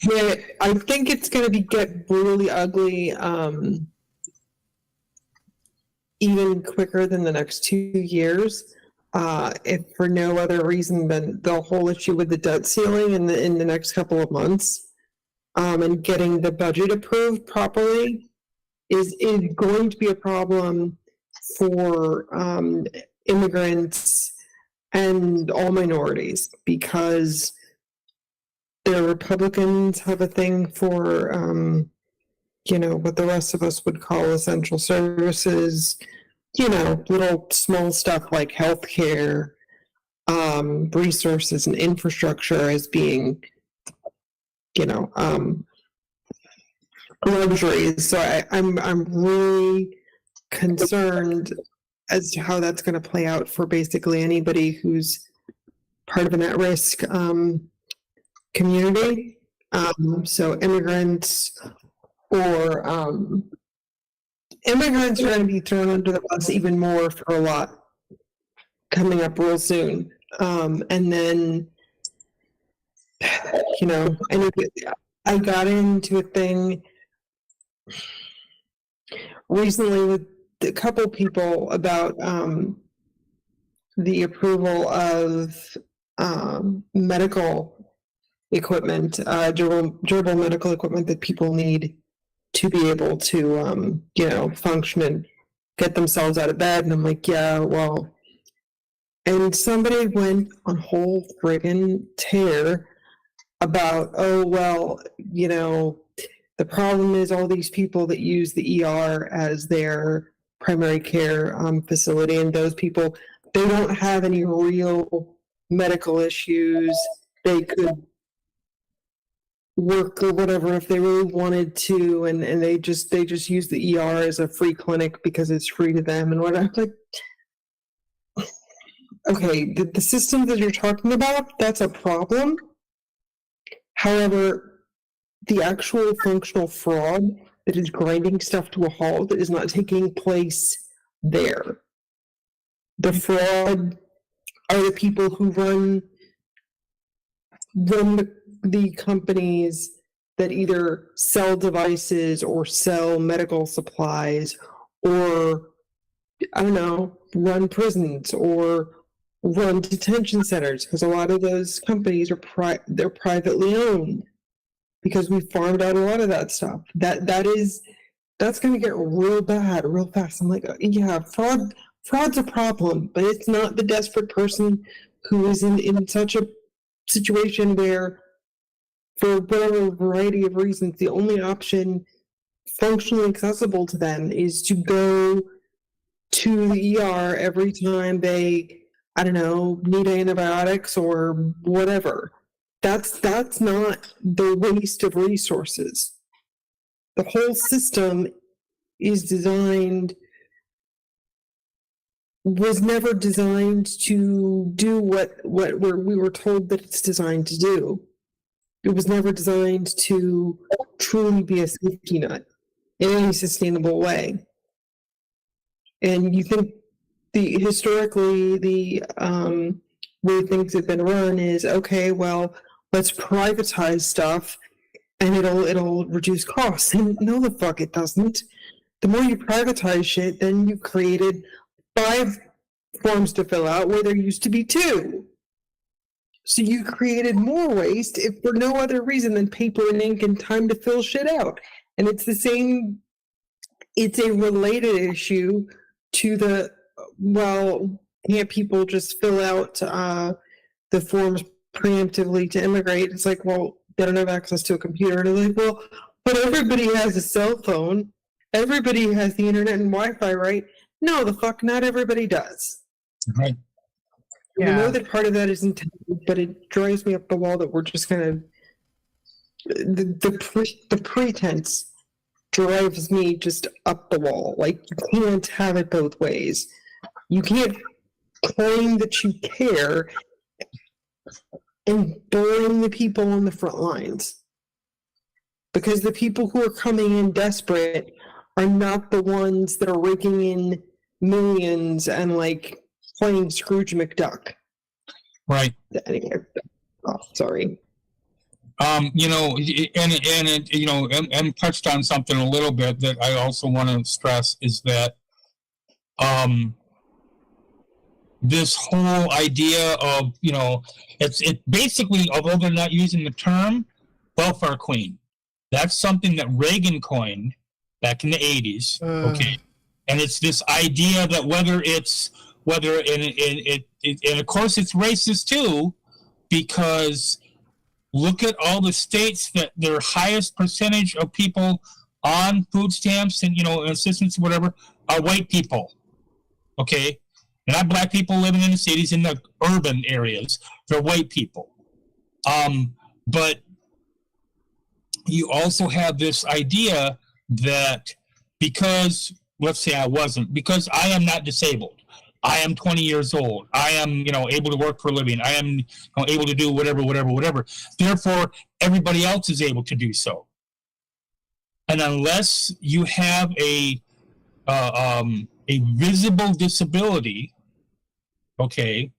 Speaker 3: Yeah, I think it's going to get really ugly even quicker than the next 2 years, if for no other reason than the whole issue with the debt ceiling in the next couple of months, and getting the budget approved properly is going to be a problem for immigrants and all minorities, because the Republicans have a thing for, what the rest of us would call essential services, little small stuff like healthcare, resources and infrastructure as being, luxuries. So I'm really concerned as to how that's going to play out for basically anybody who's part of an at-risk community. So immigrants or immigrants are going to be thrown under the bus even more for a lot coming up real soon. And then, and I got into a thing recently with a couple people about the approval of medical equipment, durable medical equipment that people need to be able to, function and get themselves out of bed. And I'm like, yeah, well, and somebody went on whole friggin' tear about, oh, well, the problem is all these people that use the ER as their primary care facility, and those people, they don't have any real medical issues. They could work or whatever if they really wanted to, and they just use the ER as a free clinic because it's free to them and whatever. Like, okay, the system that you're talking about, that's a problem. However, the actual functional fraud that is grinding stuff to a halt is not taking place there. The fraud are the people who run the companies that either sell devices or sell medical supplies, or, I don't know, run prisons or run detention centers, because a lot of those companies are they're privately owned, because we farmed out a lot of that stuff. That's going to get real bad real fast. I'm like, yeah, fraud's a problem, but it's not the desperate person who is in such a situation where, for whatever variety of reasons, the only option functionally accessible to them is to go to the ER every time they, I don't know, need antibiotics or whatever. That's not the waste of resources. The whole system was never designed to do what we were told that it's designed to do. It was never designed to truly be a safety net in any sustainable way. And you think historically the way things have been run is, okay, well, let's privatize stuff and it'll reduce costs. And no, the fuck it doesn't. The more you privatize shit, then you've created 5 forms to fill out where there used to be 2. So you created more waste if for no other reason than paper and ink and time to fill shit out. And it's the same, it's a related issue to the, well, can't people just fill out the forms preemptively to immigrate? It's like, well, they don't have access to a computer. And they're like, well, but everybody has a cell phone. Everybody has the internet and Wi-Fi, right? No, the fuck, not everybody does.
Speaker 4: Right.
Speaker 3: Yeah. I know that part of that is intended, but it drives me up the wall that we're just kind of, the pretense drives me just up the wall. Like, you can't have it both ways. You can't claim that you care and blame the people on the front lines, because the people who are coming in desperate are not the ones that are raking in millions and like playing Scrooge McDuck.
Speaker 4: Right.
Speaker 3: Anyway, sorry.
Speaker 4: And touched on something a little bit that I also want to stress is that this whole idea of, it's basically, although they're not using the term, welfare queen. That's something that Reagan coined back in the 80s. Okay, and it's this idea that and of course it's racist too, because look at all the states that their highest percentage of people on food stamps and assistance, whatever, are white people. Okay, and not black people living in the cities, in the urban areas. They're white people. But you also have this idea that because, let's say because I am not disabled, I am 20 years old, I am, able to work for a living, I am able to do whatever. Therefore, everybody else is able to do so. And unless you have a visible disability, okay,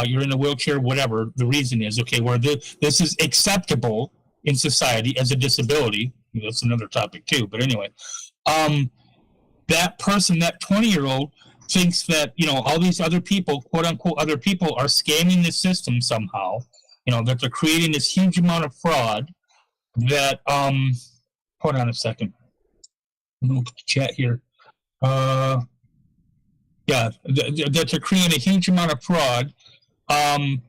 Speaker 4: you're in a wheelchair, whatever the reason is, okay, where this is acceptable in society as a disability. That's another topic too, but anyway, that person, that 20-year-old, thinks that all these other people, quote unquote other people, are scamming the system somehow, that they're creating this huge amount of fraud. That hold on a second, I'm gonna chat here. That they're creating a huge amount of fraud. Like,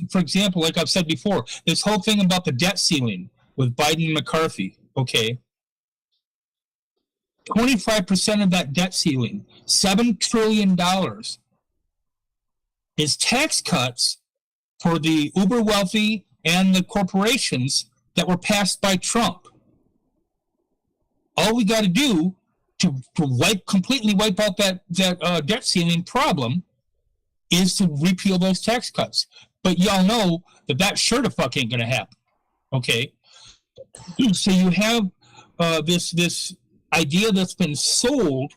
Speaker 4: for example, like I've said before, this whole thing about the debt ceiling with Biden and McCarthy, okay, 25% of that debt ceiling, $7 trillion, is tax cuts for the uber wealthy and the corporations that were passed by Trump. All we got to do to completely wipe out that debt ceiling problem is to repeal those tax cuts. But y'all know that sure the fuck ain't gonna happen. Okay, so you have this idea that's been sold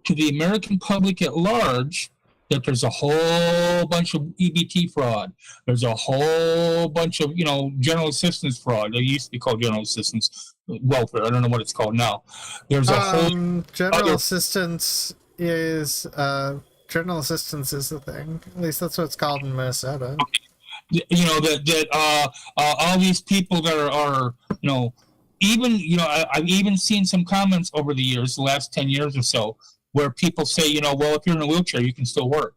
Speaker 4: to the American public at large, that there's a whole bunch of EBT fraud. There's a whole bunch of general assistance fraud. They used to be called general assistance welfare. I don't know what it's called now. There's a whole
Speaker 2: general assistance is general assistance is the thing. At least that's what it's called in Minnesota.
Speaker 4: That all these people that are even I've even seen some comments over the years, the last 10 years or so, where people say, well, if you're in a wheelchair, you can still work.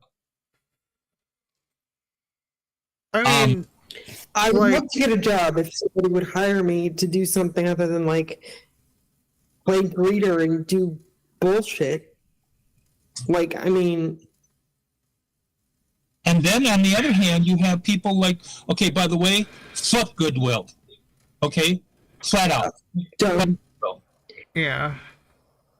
Speaker 2: I mean,
Speaker 3: I would love to get a job if somebody would hire me to do something other than play greeter and do bullshit. And
Speaker 4: then on the other hand, you have people okay, by the way, fuck Goodwill. Okay, flat out.
Speaker 3: Done.
Speaker 2: Yeah.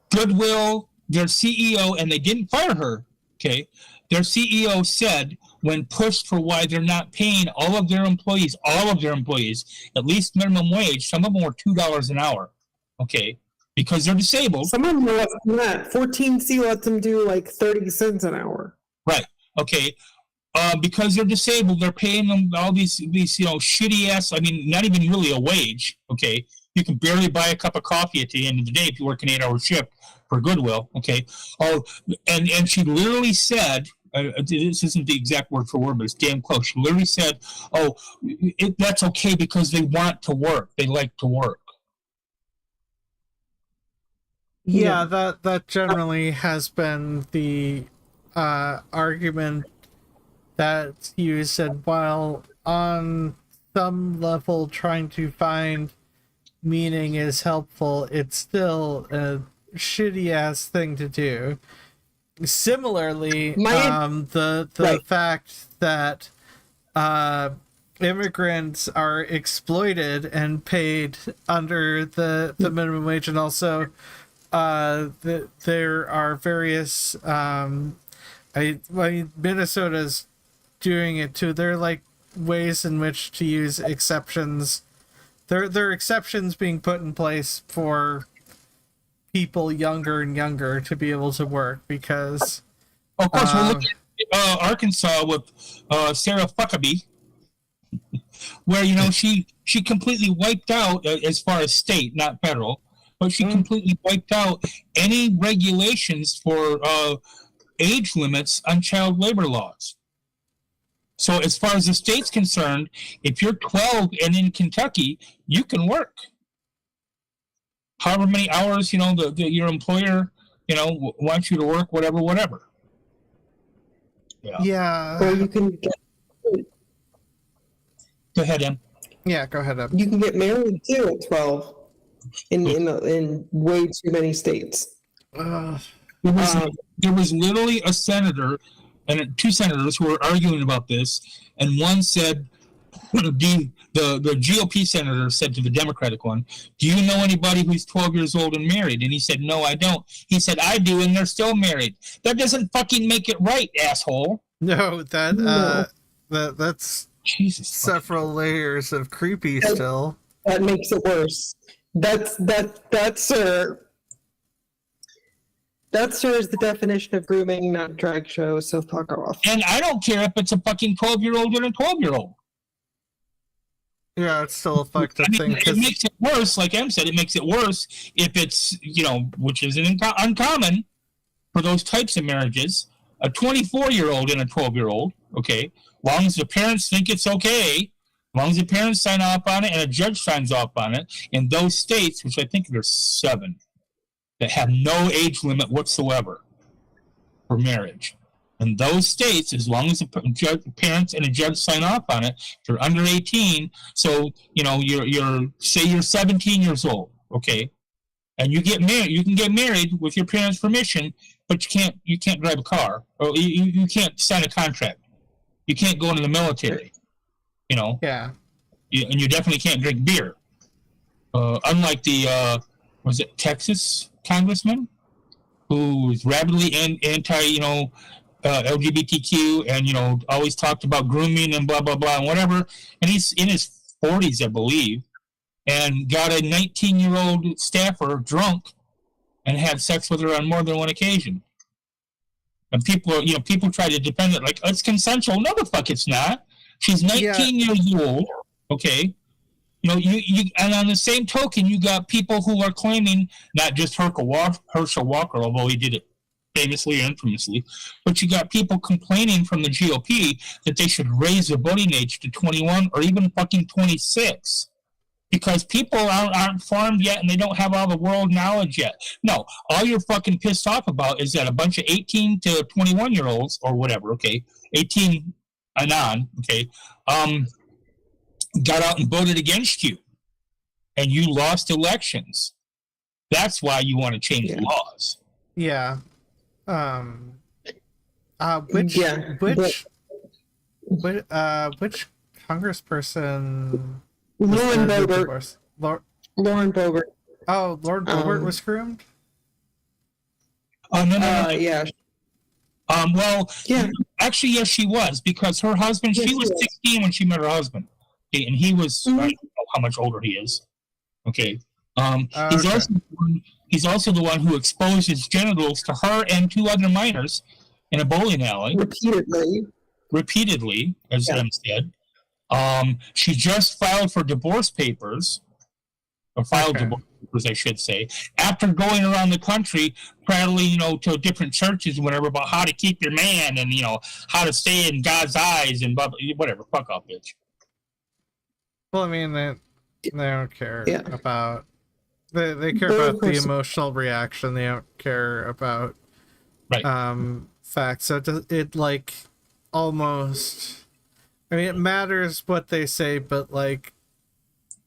Speaker 4: Goodwill, their CEO, and they didn't fire her, okay? Their CEO said, when pushed for why they're not paying all of their employees, at least minimum wage, some of them were $2 an hour, okay? Because they're disabled.
Speaker 3: Some of them are less than that. 14C lets them do 30 cents an hour.
Speaker 4: Right, okay. Because they're disabled, they're paying them all these shitty ass, not even really a wage, okay? You can barely buy a cup of coffee at the end of the day if you work an 8-hour shift for Goodwill, okay? And she literally said, this isn't the exact word for word, but it's damn close. She literally said, that's okay because they want to work. They like to work.
Speaker 2: Yeah, that generally has been the argument that's used, and while on some level trying to find meaning is helpful, it's still a shitty ass thing to do. Similarly, the fact that immigrants are exploited and paid under the minimum wage, and also there are various Minnesota's doing it too. There are ways in which to use exceptions. There are exceptions being put in place for people younger and younger to be able to work, because
Speaker 4: of course we're looking at Arkansas with Sarah Huckabee, where she completely wiped out, as far as state, not federal, but she completely wiped out any regulations for age limits on child labor laws. So as far as the state's concerned, if you're 12 and in Kentucky, you can work. however many hours, your employer, wants you to work, whatever.
Speaker 2: Yeah.
Speaker 3: Or you can get
Speaker 4: Go ahead, Em.
Speaker 2: Yeah, go ahead, Em.
Speaker 3: you can get married too at 12 in way too many states.
Speaker 2: Ugh.
Speaker 4: There was literally a senator and two senators who were arguing about this, and one said, the GOP senator said to the Democratic one, "Do you know anybody who's 12 years old and married?" And he said, "No, I don't." He said, "I do, and they're still married." That doesn't fucking make it right, asshole.
Speaker 2: No, that's
Speaker 4: Jesus.
Speaker 2: several layers of creepy still.
Speaker 3: That makes it worse. That sir is the definition of grooming, not drag show, so fuck off.
Speaker 4: And I don't care if it's a fucking 12-year-old and a 12-year-old.
Speaker 2: Yeah, it's still a fucked up thing.
Speaker 4: It makes it worse, like Em said, it makes it worse if it's, which isn't uncommon for those types of marriages, a 24-year-old and a 12-year-old, okay, as long as the parents think it's okay, as long as the parents sign off on it and a judge signs off on it, in those states, which I think there's 7, that have no age limit whatsoever for marriage. In those states, as long as the parents and a judge sign off on it, you're under 18. So you're 17 years old, okay, and you get married. You can get married with your parents' permission, but you can't drive a car, or you can't sign a contract. You can't go into the military,
Speaker 2: Yeah.
Speaker 4: And you definitely can't drink beer. Unlike the was it Texas congressman who was rabidly anti LGBTQ and always talked about grooming and blah blah blah and whatever, and he's in his 40s, I believe, and got a 19-year-old staffer drunk and had sex with her on more than one occasion. And people try to defend it like it's consensual. No, the fuck it's not. She's 19 years old, okay. You and on the same token, you got people who are claiming not just Herschel Walker, although he did it famously or infamously, but you got people complaining from the GOP that they should raise the voting age to 21 or even fucking 26 because people aren't formed yet and they don't have all the world knowledge yet. No, all you're fucking pissed off about is that a bunch of 18 to 21 year olds or whatever, okay, 18 and on, okay, got out and voted against you and you lost elections. That's why you want to change the laws.
Speaker 2: Yeah. Which congressperson?
Speaker 3: Lauren Boebert. Lauren Boebert.
Speaker 2: Oh, Lauren Boebert was groomed?
Speaker 4: Oh, no.
Speaker 3: Yeah.
Speaker 4: Well, yeah. Actually, yes, she was, because her husband, she was 16 when she met her husband. Okay, and he was, I don't know how much older he is. Okay. He's also the one who exposed his genitals to her and 2 other minors in a bowling alley. Repeatedly, as Em said. She just filed for divorce papers, or filed divorce papers, I should say, after going around the country prattling, to different churches and whatever about how to keep your man and, how to stay in God's eyes and blah, blah, whatever. Fuck off, bitch.
Speaker 2: Well, I mean, they don't care about... They care about the emotional reaction. They don't care about facts. So it like almost... I mean, it matters what they say, but like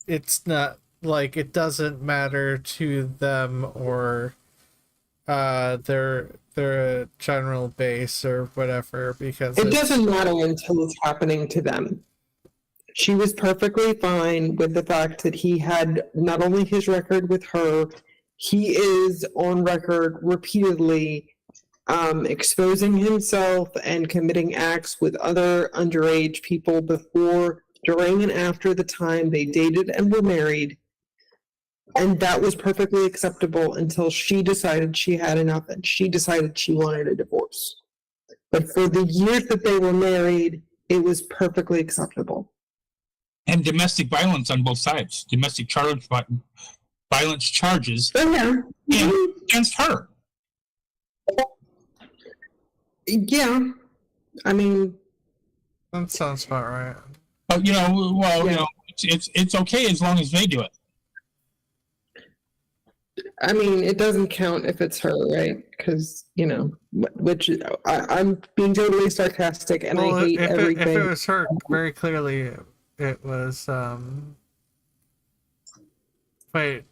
Speaker 2: it's not like it doesn't matter to them or their general base or whatever, because
Speaker 3: it doesn't matter until it's happening to them. She was perfectly fine with the fact that he had not only his record with her, he is on record repeatedly exposing himself and committing acts with other underage people before, during, and after the time they dated and were married. And that was perfectly acceptable until she decided she had enough and she decided she wanted a divorce. But for the years that they were married, it was perfectly acceptable.
Speaker 4: And domestic violence on both sides. Domestic violence charges against her.
Speaker 3: Yeah. I mean...
Speaker 2: That sounds about right.
Speaker 4: But, it's okay as long as they do it.
Speaker 3: I mean, it doesn't count if it's her, right? Because, which I'm being totally sarcastic and I hate
Speaker 2: if
Speaker 3: everything.
Speaker 2: it was her, very clearly it was. Wait,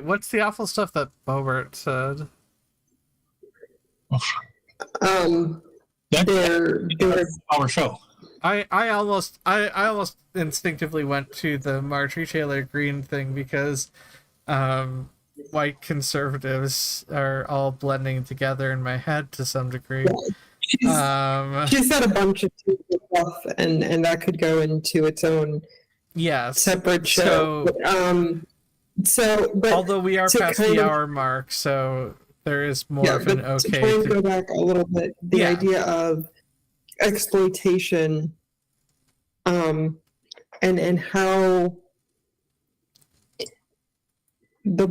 Speaker 2: what's the awful stuff that Bobert said?
Speaker 3: Um, they're
Speaker 4: our show.
Speaker 2: I almost instinctively went to the Marjorie Taylor Greene thing because white conservatives are all blending together in my head to some degree.
Speaker 3: She said a bunch of stuff, and that could go into its own separate show. But
Speaker 2: although we are past the hour mark, so there is more of an okay.
Speaker 3: To try and go back a little bit, the idea of exploitation, and how the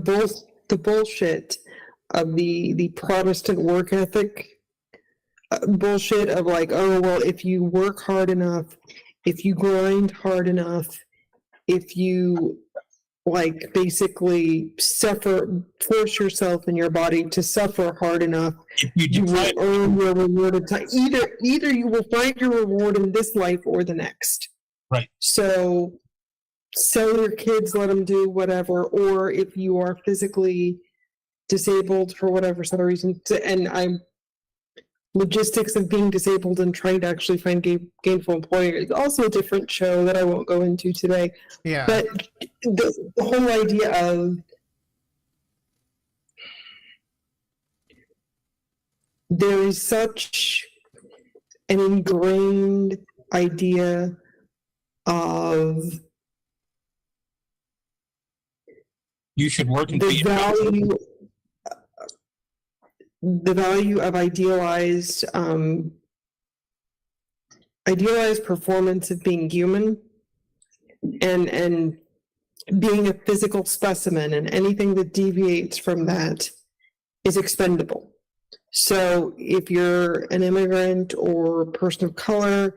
Speaker 3: bullshit of the Protestant work ethic bullshit of like, oh well, if you work hard enough, if you grind hard enough, if you like basically force yourself in your body to suffer hard enough, you will earn your reward of time. Either you will find your reward in this life or the next.
Speaker 4: Right.
Speaker 3: So sell your kids, let them do whatever, or if you are physically disabled for whatever sort of reason, and I'm logistics of being disabled and trying to actually find gainful employment is also a different show that I won't go into today.
Speaker 2: Yeah.
Speaker 3: But the whole idea of there is such an ingrained idea of
Speaker 4: you should work and
Speaker 3: the value of idealized performance of being human and being a physical specimen, and anything that deviates from that is expendable. So if you're an immigrant or a person of color,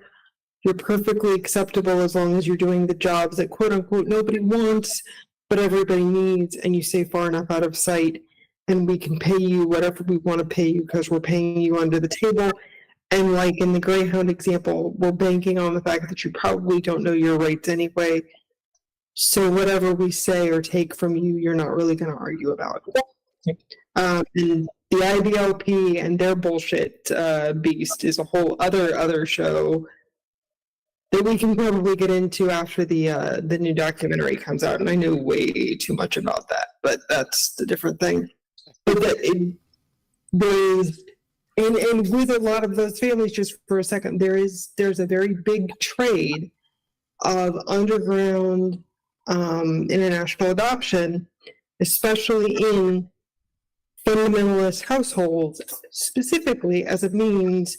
Speaker 3: you're perfectly acceptable as long as you're doing the jobs that quote unquote nobody wants but everybody needs, and you stay far enough out of sight, and we can pay you whatever we want to pay you because we're paying you under the table. And like in the Greyhound example, we're banking on the fact that you probably don't know your rights anyway. So whatever we say or take from you, you're not really going to argue about. And the IBLP and their bullshit beast is a whole other show that we can probably get into after the new documentary comes out. And I know way too much about that, but that's the different thing. But there's and with a lot of those families, just for a second, there's a very big trade of underground international adoption, especially in fundamentalist households, specifically as a means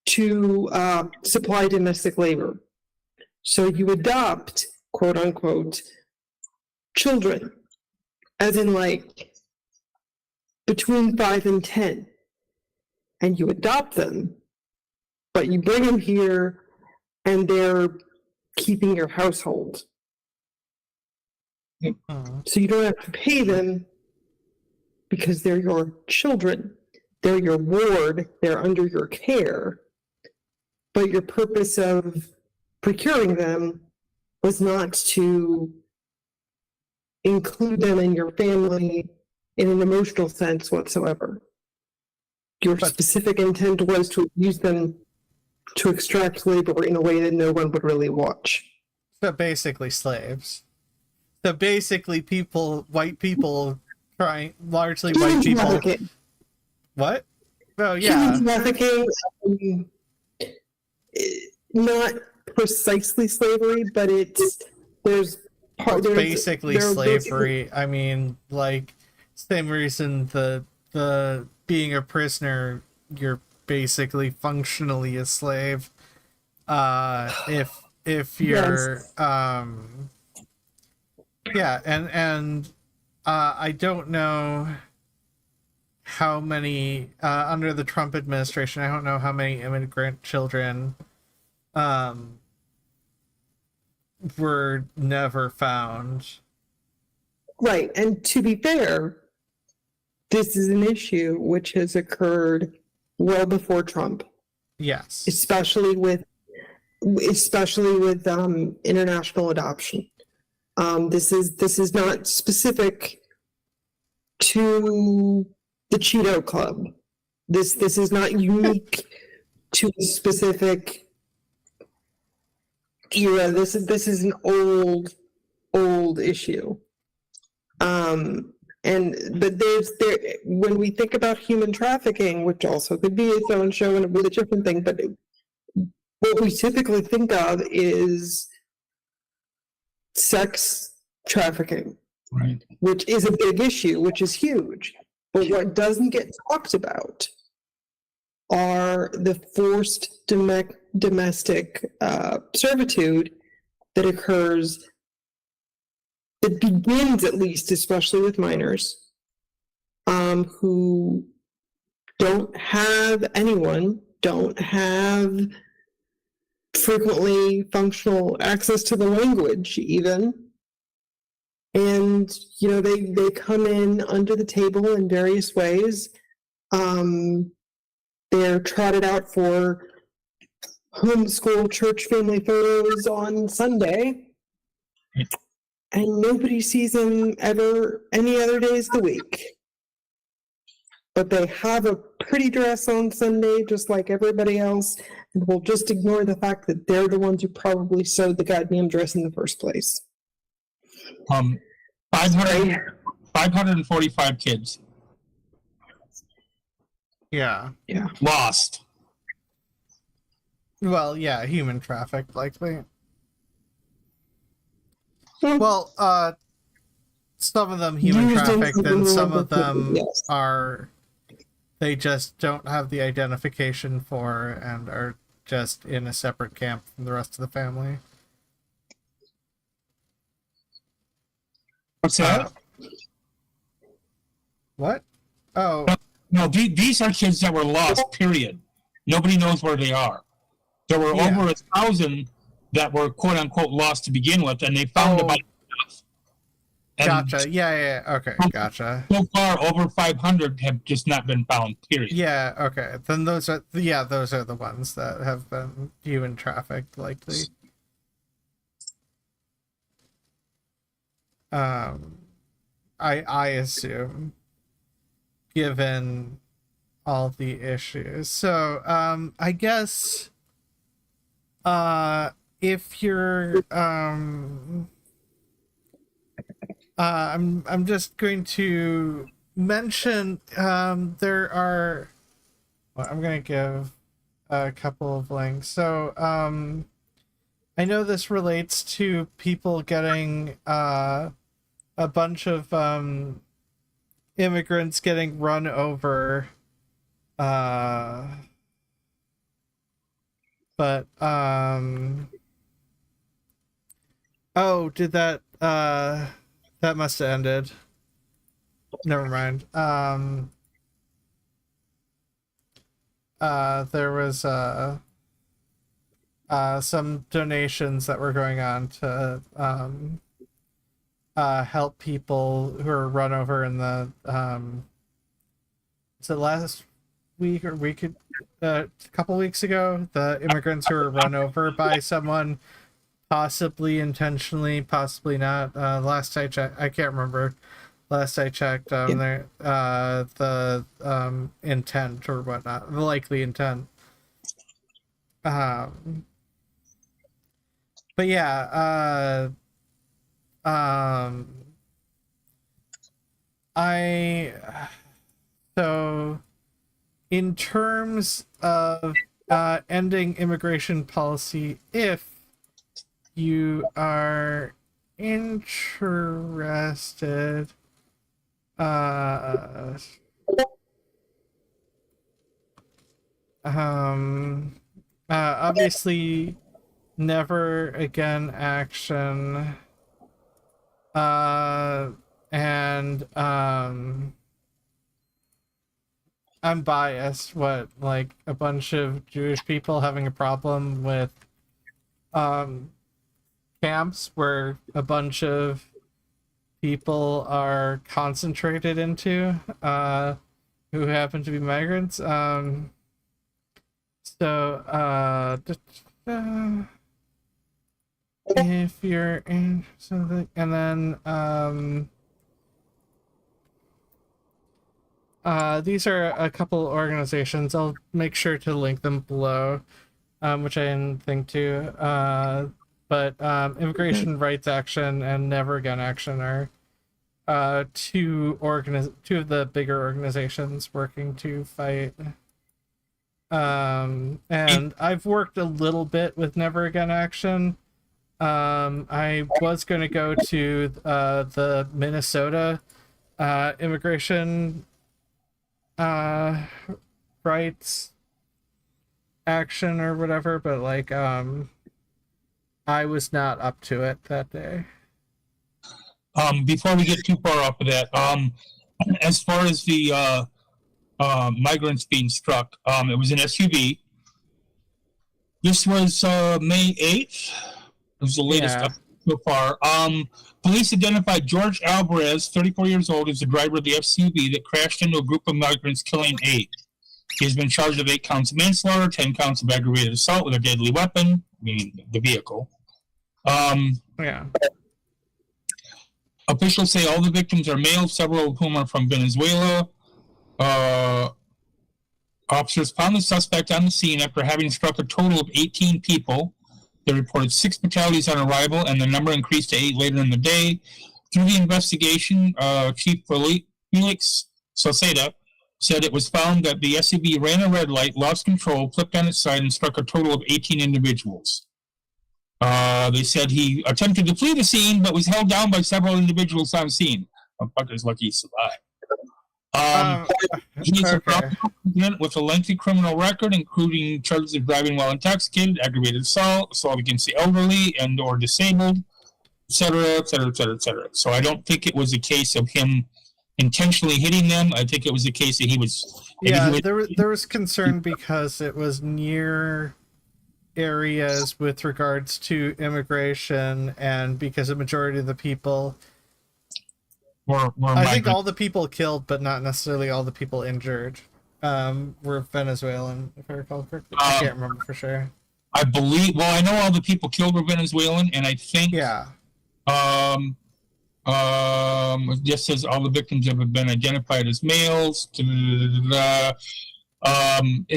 Speaker 3: to supply domestic labor. So you adopt, quote unquote, children, as in like between 5 and 10, and you adopt them, but you bring them here and they're keeping your household. So you don't have to pay them because they're your children. They're your ward. They're under your care. But your purpose of procuring them was not to include them in your family in an emotional sense whatsoever. Your specific intent was to use them to extract labor in a way that no one would really watch.
Speaker 2: So basically slaves. So basically white people largely
Speaker 3: Human
Speaker 2: white people.
Speaker 3: trafficking.
Speaker 2: What? Oh yeah.
Speaker 3: Human trafficking, not precisely slavery, but there's
Speaker 2: basically slavery. I mean, like, same reason the being a prisoner, you're basically functionally a slave. If you're and I don't know how many under the Trump administration, I don't know how many immigrant children were never found.
Speaker 3: Right. And to be fair, this is an issue which has occurred well before Trump,
Speaker 2: Yes.
Speaker 3: especially with international adoption. This is not specific to the Cheeto Club. This is not unique to a specific era. This is an old issue. But when we think about human trafficking, which also could be its own show and a really different thing, but what we typically think of is sex trafficking,
Speaker 4: Right.
Speaker 3: which is a big issue, which is huge. But what doesn't get talked about are the forced domestic servitude that occurs, that begins at least, especially with minors, who don't have anyone, don't have frequently functional access to the language even. And, you know, they come in under the table in various ways. They're trotted out for homeschool church family photos on Sunday. And nobody sees them ever any other days of the week. But they have a pretty dress on Sunday, just like everybody else, and we'll just ignore the fact that they're the ones who probably sewed the goddamn dress in the first place.
Speaker 4: 545 kids
Speaker 2: Yeah.
Speaker 4: lost.
Speaker 2: Well, yeah, human trafficked, likely. Well, some of them human
Speaker 3: Used in
Speaker 2: trafficked, and some of them
Speaker 3: yes.
Speaker 2: are, they just don't have the identification for and are just in a separate camp from the rest of the family.
Speaker 4: What's that?
Speaker 2: What? Oh,
Speaker 4: No, these are kids that were lost, period. Nobody knows where they are. There were
Speaker 2: Yeah.
Speaker 4: over 1,000 that were quote unquote lost to begin with, and they found about enough. And
Speaker 2: gotcha. Yeah. Okay, gotcha.
Speaker 4: so far, over 500 have just not been found, period.
Speaker 2: Yeah, okay. Then those are the ones that have been human trafficked, likely. I assume, given all the issues. So, I guess, if you're, I'm just going to mention, there are, well, I'm going to give a couple of links. So, I know this relates to people getting, a bunch of immigrants getting run over, but oh, did that that must have ended. Never mind. There was some donations that were going on to help people who were run over in the so last week or a couple weeks ago, the immigrants who were run over by someone, possibly intentionally, possibly not. Last I checked, I can't remember. Last I checked, the intent or whatnot, the likely intent. But yeah, so in terms of ending immigration policy, if you are interested, obviously never again action, and I'm biased. What, like a bunch of Jewish people having a problem with camps where a bunch of people are concentrated into, who happen to be migrants. If you're in something, and then these are a couple organizations. I'll make sure to link them below, which I didn't think to. But Immigration Rights Action and Never Again Action are two of the bigger organizations working to fight. And I've worked a little bit with Never Again Action. I was going to go to the Minnesota immigration rights action or whatever, but like I was not up to it that day.
Speaker 4: Before we get too far off of that, as far as the migrants being struck, it was an SUV. This was May 8th. It was the latest up so far. Police identified George Alvarez, 34 years old, as the driver of the SUV that crashed into a group of migrants, killing 8. He has been charged with 8 counts of manslaughter, 10 counts of aggravated assault with a deadly weapon, meaning the vehicle. Officials say all the victims are male, several of whom are from Venezuela. Officers found the suspect on the scene after having struck a total of 18 people. They reported 6 fatalities on arrival, and the number increased to 8 later in the day. Through the investigation, Chief Felix Sauceda said it was found that the SUV ran a red light, lost control, flipped on its side, and struck a total of 18 individuals. They said he attempted to flee the scene, but was held down by several individuals on scene. Fucker's lucky he survived. He's a president with a lengthy criminal record, including charges of driving while intoxicated, aggravated assault, assault against the elderly and or disabled, etc., etc., etc., etc. So I don't think it was a case of him intentionally hitting them. I think it was a case that he was...
Speaker 2: There was concern because it was near areas with regards to immigration, and because a majority of the people... I think all the people killed, but not necessarily all the people injured, were Venezuelan, if I recall correctly. I can't remember for sure.
Speaker 4: I believe. Well, I know all the people killed were Venezuelan, and I think.
Speaker 2: Yeah.
Speaker 4: It just says all the victims have been identified as males. It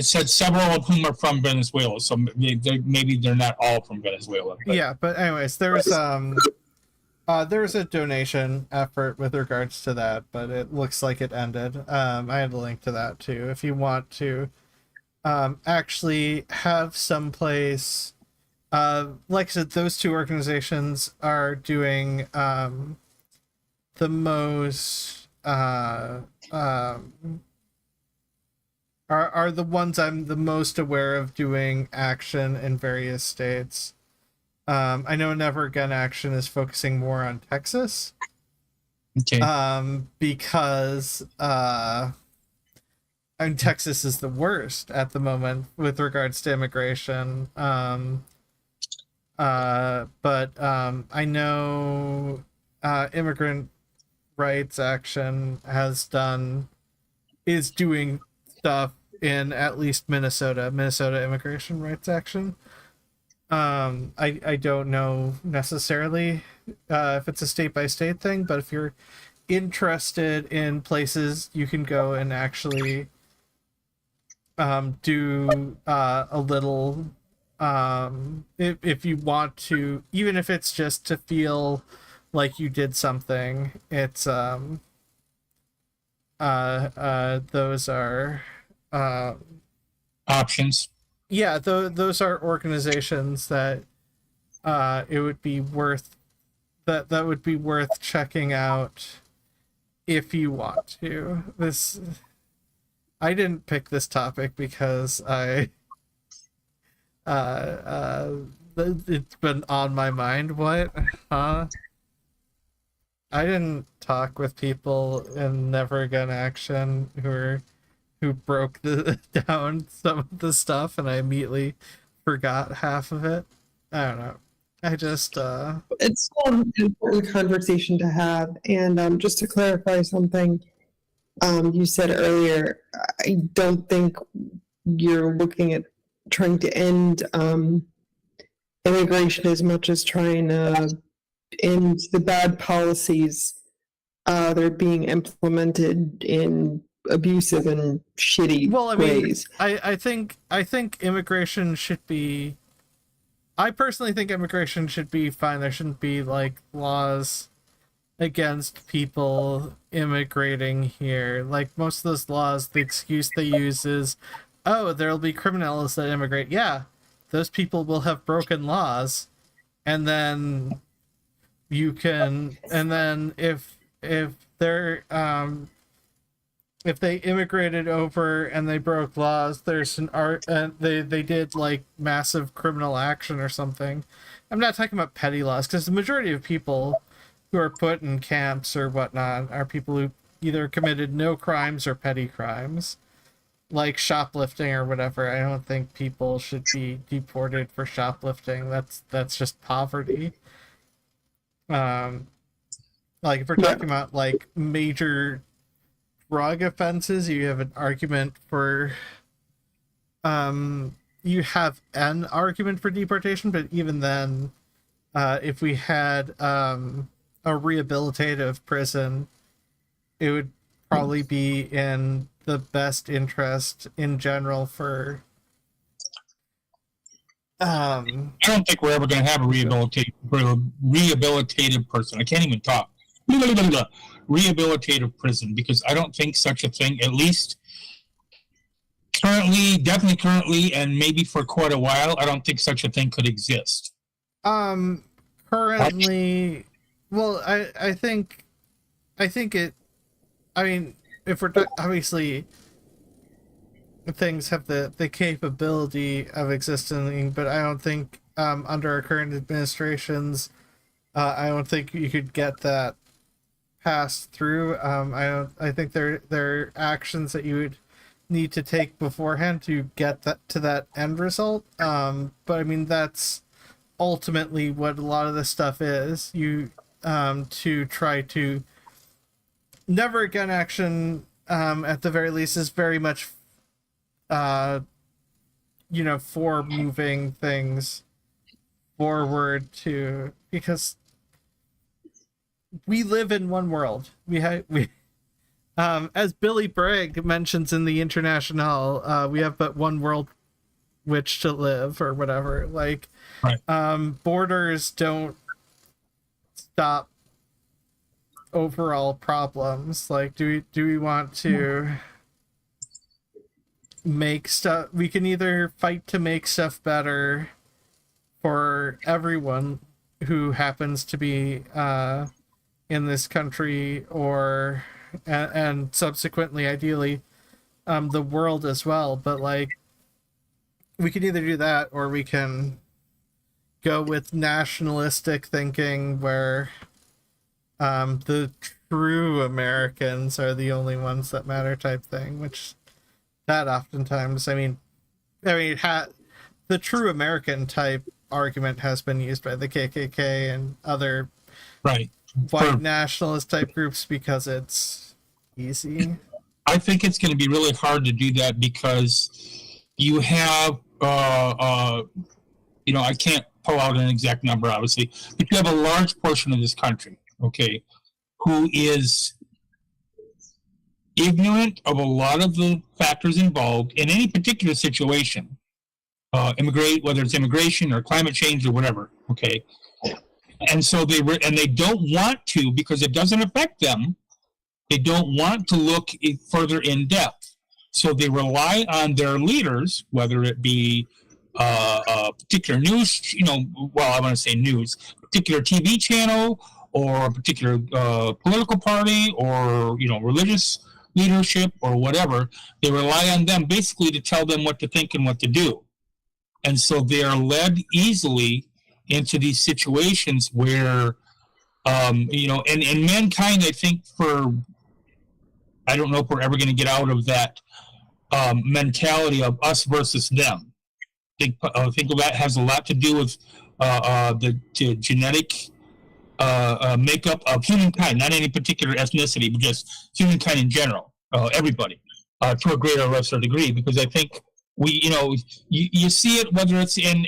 Speaker 4: said several of whom are from Venezuela, so maybe they're not all from Venezuela.
Speaker 2: But. Yeah, but anyways, there was a donation effort with regards to that, but it looks like it ended. I had a link to that too. If you want to actually have someplace, like I said, those two organizations are doing the most are the ones I'm the most aware of doing action in various states. I know Never Again Action is focusing more on Texas.
Speaker 4: Okay.
Speaker 2: Because Texas is the worst at the moment with regards to immigration. But I know Immigrant Rights Action is doing stuff in at least Minnesota Immigration Rights Action. I don't know necessarily if it's a state-by-state thing, but if you're interested in places you can go and actually do a little, if you want to, even if it's just to feel like you did something, it's those are
Speaker 4: options.
Speaker 2: Yeah, those are organizations that it would be worth that would be worth checking out if you want to. I didn't pick this topic because it's been on my mind. What? Huh? I didn't talk with people in Never Again Action who broke down some of the stuff, and I immediately forgot half of it. I don't know. I just
Speaker 3: It's still an important conversation to have. And just to clarify something you said earlier, I don't think you're looking at trying to end immigration as much as trying to end the bad policies that are being implemented in abusive and shitty
Speaker 2: well, I mean,
Speaker 3: ways.
Speaker 2: I think immigration should be. I personally think immigration should be fine. There shouldn't be like laws against people immigrating here. Like most of those laws, the excuse they use is, "Oh, there'll be criminals that immigrate." Yeah, those people will have broken laws, and then if they're if they immigrated over and they broke laws, there's an art and they did like massive criminal action or something. I'm not talking about petty laws, because the majority of people who are put in camps or whatnot are people who either committed no crimes or petty crimes, like shoplifting or whatever. I don't think people should be deported for shoplifting. That's just poverty. Like if we're talking about like major drug offenses, you have an argument for you have an argument for deportation, but even then, if we had a rehabilitative prison, it would probably be in the best interest in general for
Speaker 4: I don't think we're ever going to have a rehabilitative person. I can't even talk. Rehabilitative prison, because I don't think such a thing, at least definitely currently, and maybe for quite a while, I don't think such a thing could exist.
Speaker 2: Currently, well, I think it. I mean, if we're obviously things have the capability of existing, but I don't think under our current administrations, I don't think you could get that passed through. I think there are actions that you would need to take beforehand to get that end result. But I mean, that's ultimately what a lot of this stuff is. You to try to never again action, at the very least, is very much for moving things forward, to because we live in one world. We as Billy Bragg mentions in the International, we have but one world which to live, or whatever. Like,
Speaker 4: right.
Speaker 2: Borders don't stop overall problems. Like, do we want to make stuff? We can either fight to make stuff better for everyone who happens to be in this country, or and subsequently, ideally, the world as well. But like, we can either do that, or we can go with nationalistic thinking, where the true Americans are the only ones that matter, type thing. Which that oftentimes, the true American type argument has been used by the KKK and other
Speaker 4: right
Speaker 2: white nationalist type groups because it's easy.
Speaker 4: I think it's going to be really hard to do that, because you have I can't pull out an exact number, obviously, but you have a large portion of this country, okay, who is ignorant of a lot of the factors involved in any particular situation, whether it's immigration or climate change or whatever, okay, and so they don't want to, because it doesn't affect them. They don't want to look further in depth, so they rely on their leaders, whether it be a particular news, I want to say news, particular TV channel, or a particular political party, or religious leadership, or whatever. They rely on them basically to tell them what to think and what to do, and so they are led easily into these situations where, and mankind, I think, I don't know if we're ever going to get out of that mentality of us versus them. I think that has a lot to do with the genetic makeup of humankind, not any particular ethnicity, but just humankind in general, everybody, to a greater or lesser degree. Because I think you see it whether it's in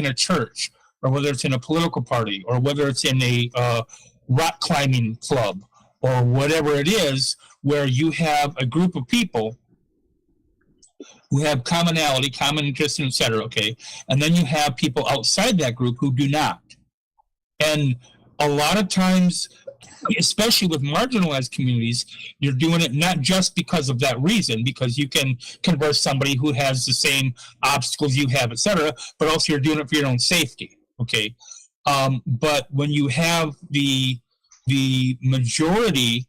Speaker 4: a church, or whether it's in a political party, or whether it's in a rock climbing club, or whatever it is, where you have a group of people who have commonality, common interests, et cetera, okay? And then you have people outside that group who do not. And a lot of times, especially with marginalized communities, you're doing it not just because of that reason, because you can convert somebody who has the same obstacles you have, et cetera, but also you're doing it for your own safety, okay? But when you have the majority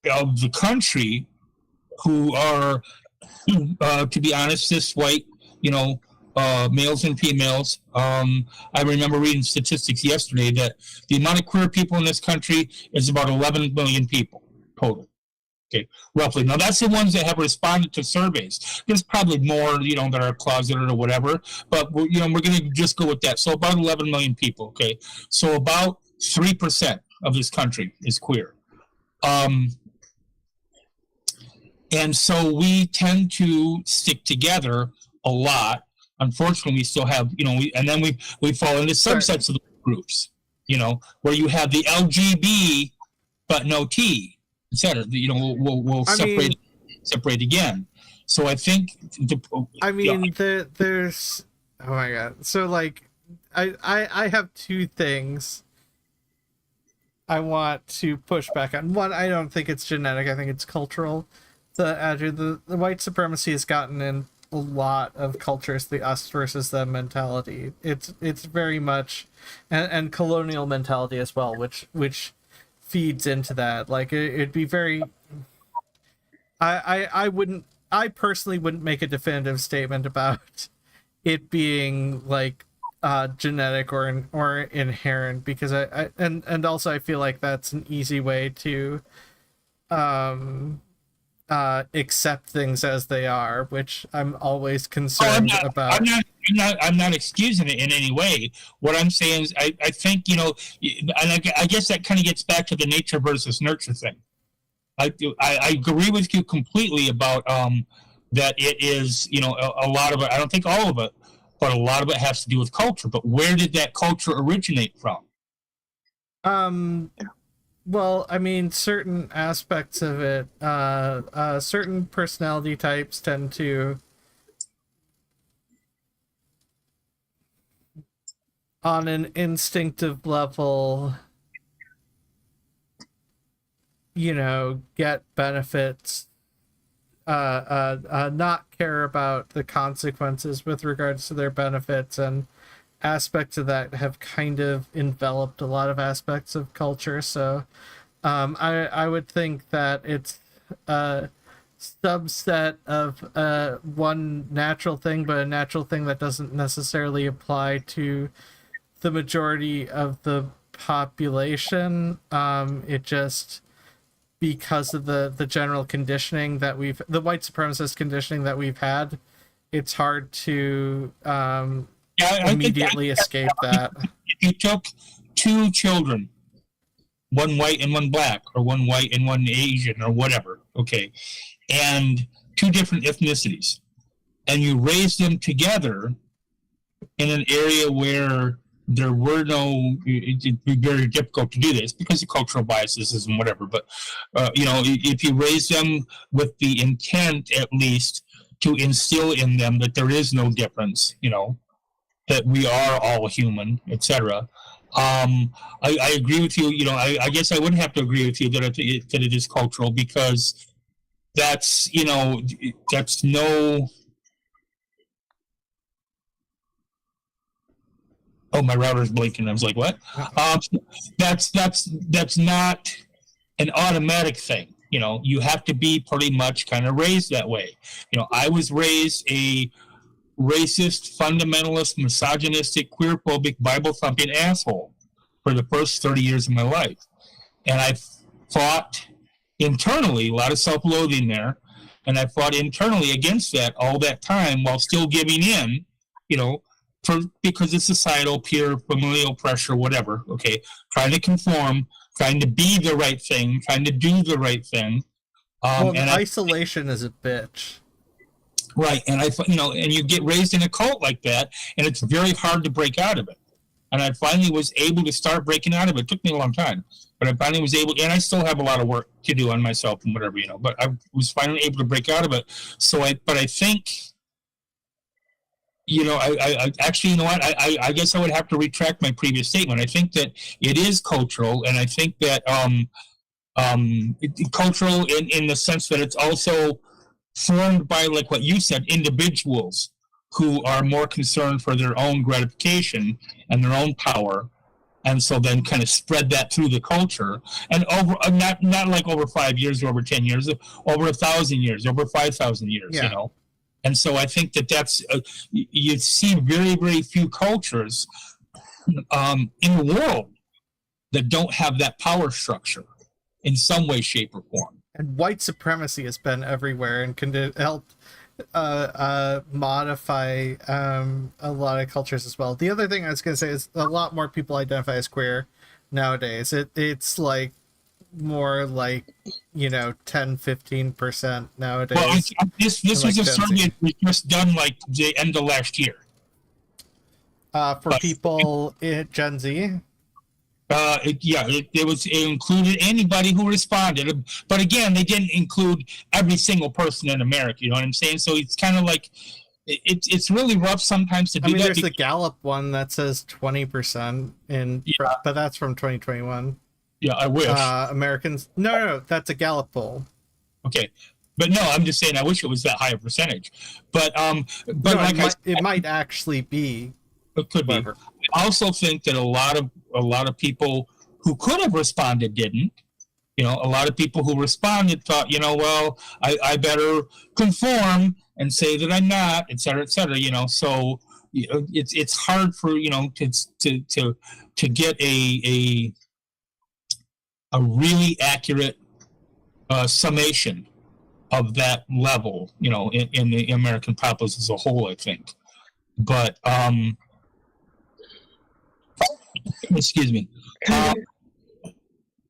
Speaker 4: of the country who are, to be honest, cis white, males and females. I remember reading statistics yesterday that the amount of queer people in this country is about 11 million people total. Okay, roughly. Now that's the ones that have responded to surveys. There's probably more, that are closeted or whatever, but we're going to just go with that. So about 11 million people. Okay, so about 3% of this country is queer. And so we tend to stick together a lot. Unfortunately, we still have, and then we fall into subsets of the groups, where you have the LGB but no T, et cetera. We'll separate again. So I think
Speaker 2: there's oh my god. So like I have two things I want to push back on. One, I don't think it's genetic, I think it's cultural. The white supremacy has gotten in a lot of cultures, the us versus them mentality. It's very much and colonial mentality as well, which feeds into that. Like it'd be very I personally wouldn't make a definitive statement about it being like genetic or inherent, because and also I feel like that's an easy way to accept things as they are, which I'm always concerned about.
Speaker 4: I'm not excusing it in any way. What I'm saying is I think, and I guess that kind of gets back to the nature versus nurture thing. I agree with you completely about that it is, a lot of it, I don't think all of it, but a lot of it has to do with culture. But where did that culture originate from?
Speaker 2: Well, I mean, certain aspects of it, certain personality types tend to, on an instinctive level, get benefits, not care about the consequences with regards to their benefits, and aspects of that have kind of enveloped a lot of aspects of culture. So I would think that it's a subset of one natural thing, but a natural thing that doesn't necessarily apply to the majority of the population. It just, because of the general conditioning that the white supremacist conditioning that we've had, it's hard to immediately escape that.
Speaker 4: If you took two children, one white and one black, or one white and one Asian, or whatever, okay, and two different ethnicities, and you raised them together in an area where there were no, it'd be very difficult to do this because of cultural biases and whatever, but if you raise them with the intent, at least, to instill in them that there is no difference, that we are all human, etc. I agree with you. I guess I would have to agree with you that it is cultural, because that's that's no. Oh, my router's blinking. I was like, what? That's not an automatic thing. You have to be pretty much kind of raised that way. I was raised a racist, fundamentalist, misogynistic, queer-phobic, Bible-thumping asshole for the first 30 years of my life. And I fought internally, a lot of self-loathing there, and I fought internally against that all that time while still giving in because of societal, peer, familial pressure, whatever. Okay, trying to conform, trying to be the right thing, trying to do the right thing.
Speaker 2: Isolation is a bitch.
Speaker 4: Right, and and you get raised in a cult like that, and it's very hard to break out of it. And I finally was able to start breaking out of it. It took me a long time, but I finally was able, and I still have a lot of work to do on myself and whatever, but I was finally able to break out of it. But I think, I actually, I guess I would have to retract my previous statement. I think that it is cultural, and I think that cultural in the sense that it's also formed by, like what you said, individuals who are more concerned for their own gratification and their own power, and so then kind of spread that through the culture, and over not like over 5 years or over 10 years, over 1,000 years, over 5,000 years, And so I think that's you see very, very few cultures in the world that don't have that power structure in some way, shape, or form.
Speaker 2: And white supremacy has been everywhere and can help modify a lot of cultures as well. The other thing I was going to say is a lot more people identify as queer nowadays. It's like more like 10-15% nowadays.
Speaker 4: Well, this was a survey we just done like the end of last year.
Speaker 2: For people in Gen Z. It included anybody who responded, but again, they didn't include every single person in America. You know what I'm saying? So it's kind of like it's really rough sometimes to do that. There's the Gallup one that says 20%, but that's from 2021.
Speaker 4: Yeah, I wish
Speaker 2: Americans. No, that's a Gallup poll.
Speaker 4: Okay, but no, I'm just saying I wish it was that high a percentage. But
Speaker 2: it might actually be.
Speaker 4: It could be. I also think that a lot of people who could have responded didn't. A lot of people who responded thought, well, I better conform and say that I'm not, et cetera, et cetera. So it's hard for to get a really accurate summation of that level, in the American populace as a whole, I think. But excuse me. Go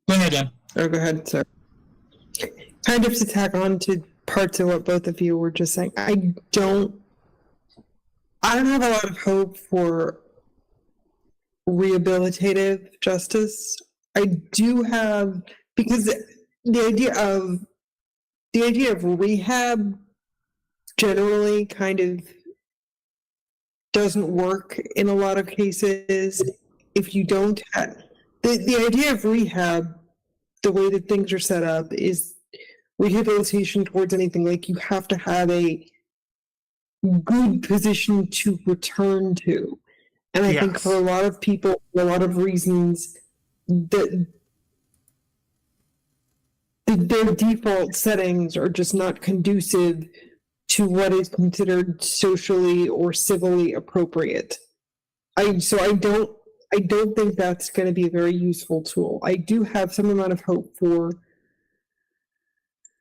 Speaker 4: ahead, Dan.
Speaker 3: Oh, go ahead, sir. Kind of to tack on to parts of what both of you were just saying, I don't have a lot of hope for rehabilitative justice. I do have, because the idea of rehab generally kind of doesn't work in a lot of cases. If you don't have the idea of rehab, the way that things are set up is rehabilitation towards anything. Like, you have to have a good position to return to. And I think for a lot of people, for a lot of reasons, that their default settings are just not conducive to what is considered socially or civilly appropriate. I don't think that's going to be a very useful tool. I do have some amount of hope for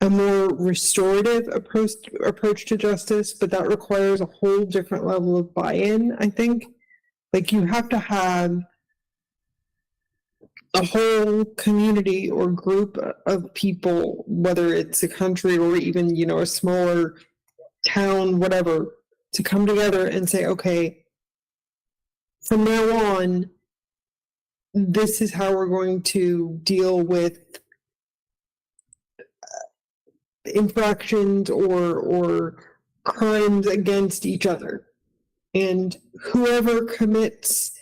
Speaker 3: a more restorative approach to justice, but that requires a whole different level of buy-in, I think. Like, you have to have a whole community or group of people, whether it's a country or even, a smaller town, whatever, to come together and say, okay, from now on, this is how we're going to deal with infractions or crimes against each other. And whoever commits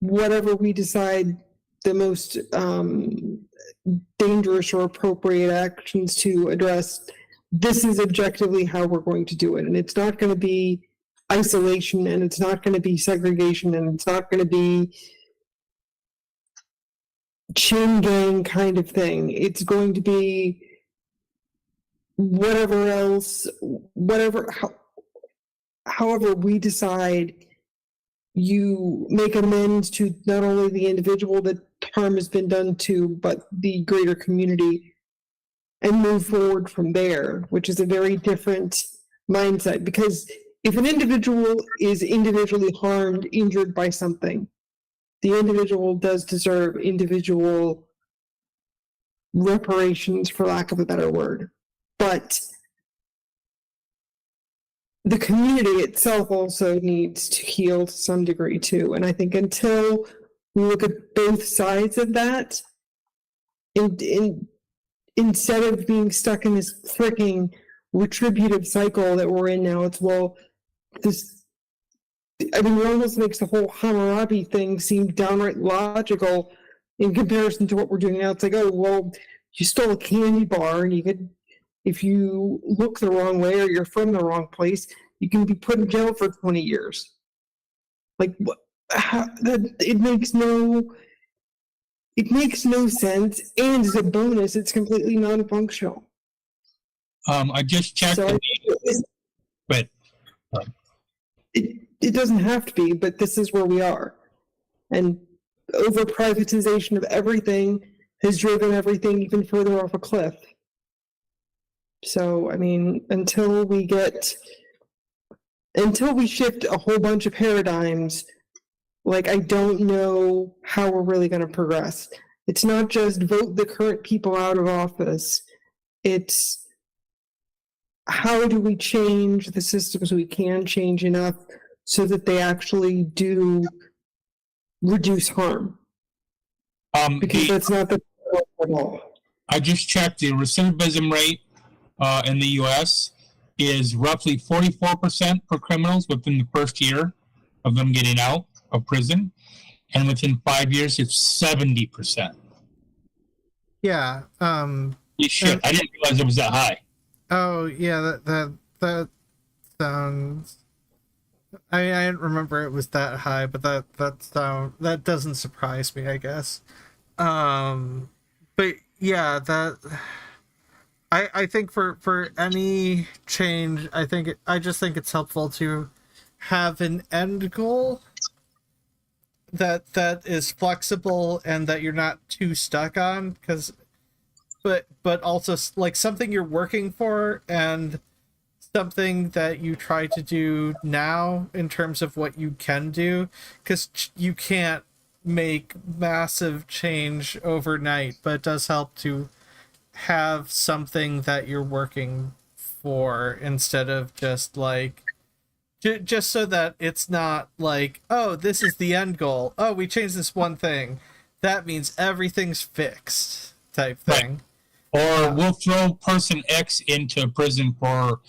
Speaker 3: whatever we decide the most dangerous or appropriate actions to address, this is objectively how we're going to do it. And it's not going to be isolation, and it's not going to be segregation, and it's not going to be chain gang kind of thing. It's going to be whatever else, however we decide, you make amends to not only the individual that harm has been done to, but the greater community, and move forward from there, which is a very different mindset. Because if an individual is individually harmed, injured by something, the individual does deserve individual reparations, for lack of a better word. But the community itself also needs to heal to some degree too. And I think until we look at both sides of that, instead of being stuck in this freaking retributive cycle that we're in now, it's, well, this, I mean, it almost makes the whole Hammurabi thing seem downright logical in comparison to what we're doing now. It's like, oh, well, you stole a candy bar, and you could, if you look the wrong way or you're from the wrong place, you can be put in jail for 20 years. Like, what? It makes no sense, and as a bonus, it's completely non-functional.
Speaker 4: I just checked.
Speaker 3: So
Speaker 4: But
Speaker 3: it doesn't have to be, but this is where we are. And over privatization of everything has driven everything even further off a cliff. So, I mean, until we shift a whole bunch of paradigms, like, I don't know how we're really going to progress. It's not just vote the current people out of office. It's how do we change the systems we can change enough so that they actually do reduce harm? Because that's not the goal at all.
Speaker 4: I just checked the recidivism rate in the U.S. is roughly 44% for criminals within the first year of them getting out of prison, and within 5 years it's 70%.
Speaker 2: Yeah.
Speaker 4: Shit, I didn't realize it was that high.
Speaker 2: Oh yeah, that sounds. I didn't remember it was that high, but that doesn't surprise me, I guess. But yeah, that I think for any change, I just think it's helpful to have an end goal that is flexible and that you're not too stuck on, but also like something you're working for and something that you try to do now in terms of what you can do, because you can't make massive change overnight, but it does help to have something that you're working for instead of just like just so that it's not like, oh, this is the end goal, oh, we changed this one thing, that means everything's fixed type thing.
Speaker 4: Right. Or we'll throw person X into prison for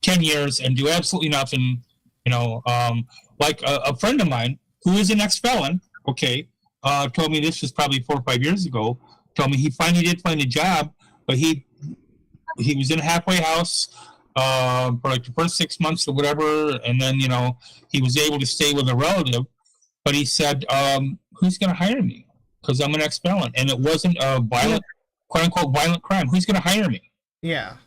Speaker 4: 10 years and do absolutely nothing. Like a friend of mine who is an ex-felon, told me, this was probably 4 or 5 years ago, told me he finally did find a job, but he was in a halfway house for like the first 6 months or whatever, and then he was able to stay with a relative, but he said, who's going to hire me, because I'm an ex-felon, and it wasn't a violent, quote-unquote violent crime. Who's going to hire me?
Speaker 2: Yeah.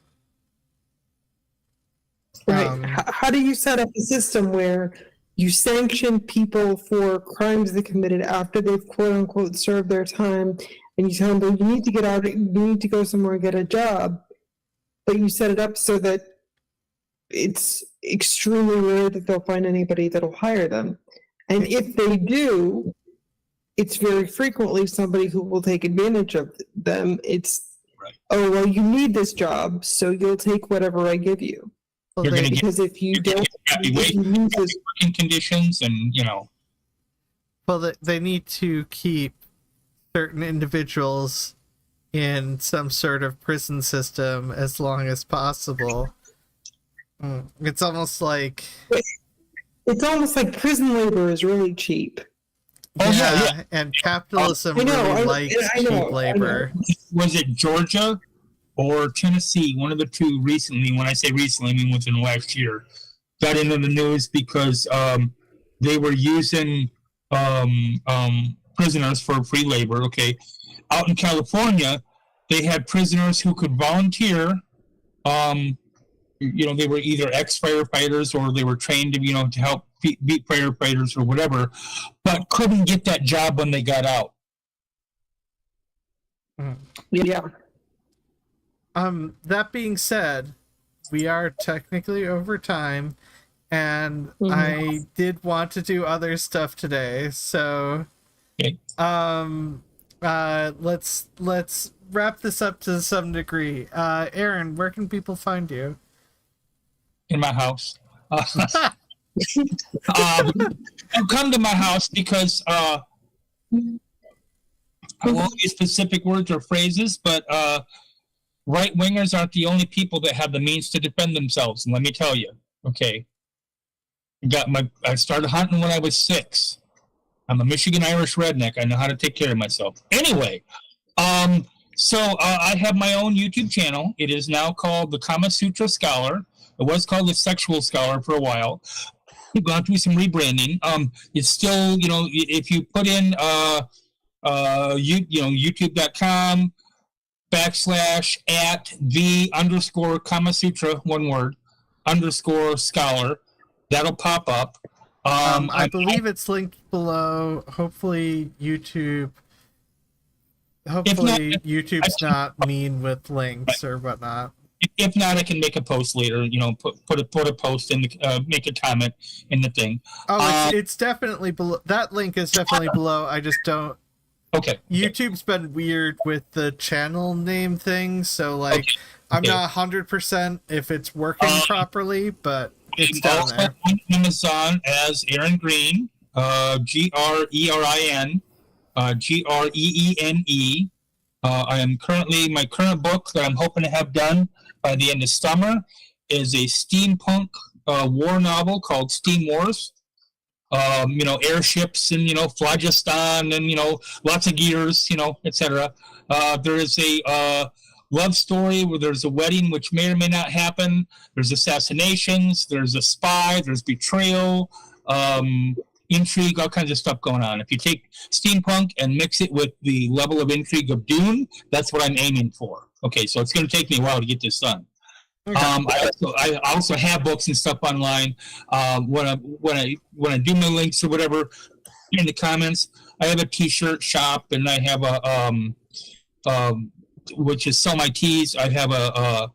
Speaker 3: Right. How do you set up a system where you sanction people for crimes they committed after they've quote-unquote served their time, and you tell them, you need to get out, you need to go somewhere and get a job, but you set it up so that it's extremely rare that they'll find anybody that'll hire them. And if they do, it's very frequently somebody who will take advantage of them. It's, right. Oh, well, you need this job, so you'll take whatever I give you.
Speaker 2: Well,
Speaker 3: because if you don't,
Speaker 4: working conditions, and
Speaker 2: well, they need to keep certain individuals in some sort of prison system as long as possible. It's almost like prison labor is really cheap. Yeah, and capitalism really likes cheap labor.
Speaker 4: Was it Georgia or Tennessee? One of the two recently, when I say recently, I mean within the last year, got into the news because they were using prisoners for free labor. Out in California, they had prisoners who could volunteer. They were either ex-firefighters or they were trained to help beat firefighters or whatever, but couldn't get that job when they got out.
Speaker 3: Yeah.
Speaker 2: That being said, we are technically over time, and
Speaker 3: Mhm.
Speaker 2: I did want to do other stuff today. So,
Speaker 4: Okay.
Speaker 2: let's wrap this up to some degree. Erin, where can people find you?
Speaker 4: In my house. Come to my house because I won't use specific words or phrases, but right wingers aren't the only people that have the means to defend themselves. And let me tell you, okay, I started hunting when I was 6. I'm a Michigan Irish redneck. I know how to take care of myself. Anyway, so I have my own YouTube channel. It is now called the Kama Sutra Scholar. It was called the Sexual Scholar for a while. We've gone through some rebranding. It's still, if you put in youtube.com /@the_Kama Sutra, one word, _scholar, that'll pop up.
Speaker 2: I believe it's linked below. Hopefully YouTube's not mean with links or whatnot.
Speaker 4: If not, I can make a post later. Put a post in the make a comment in the thing.
Speaker 2: Oh, it's definitely below. That link is definitely below. I just don't.
Speaker 4: Okay.
Speaker 2: YouTube's been weird with the channel name thing, so like I'm not 100% if it's working properly, but it's down
Speaker 4: also
Speaker 2: there.
Speaker 4: on Amazon as Erin Green, GRERIN, GREENE. I am my current book that I'm hoping to have done by the end of summer is a steampunk war novel called Steam Wars. Airships and, phlogiston and, lots of gears, etc. There is a love story where there's a wedding which may or may not happen. There's assassinations, there's a spy, there's betrayal, intrigue, all kinds of stuff going on. If you take steampunk and mix it with the level of intrigue of Dune, that's what I'm aiming for. Okay, so it's going to take me a while to get this done. Okay. I also have books and stuff online. When I do my links or whatever in the comments, I have a T-shirt shop and I have a which is Sell My Tees. I have a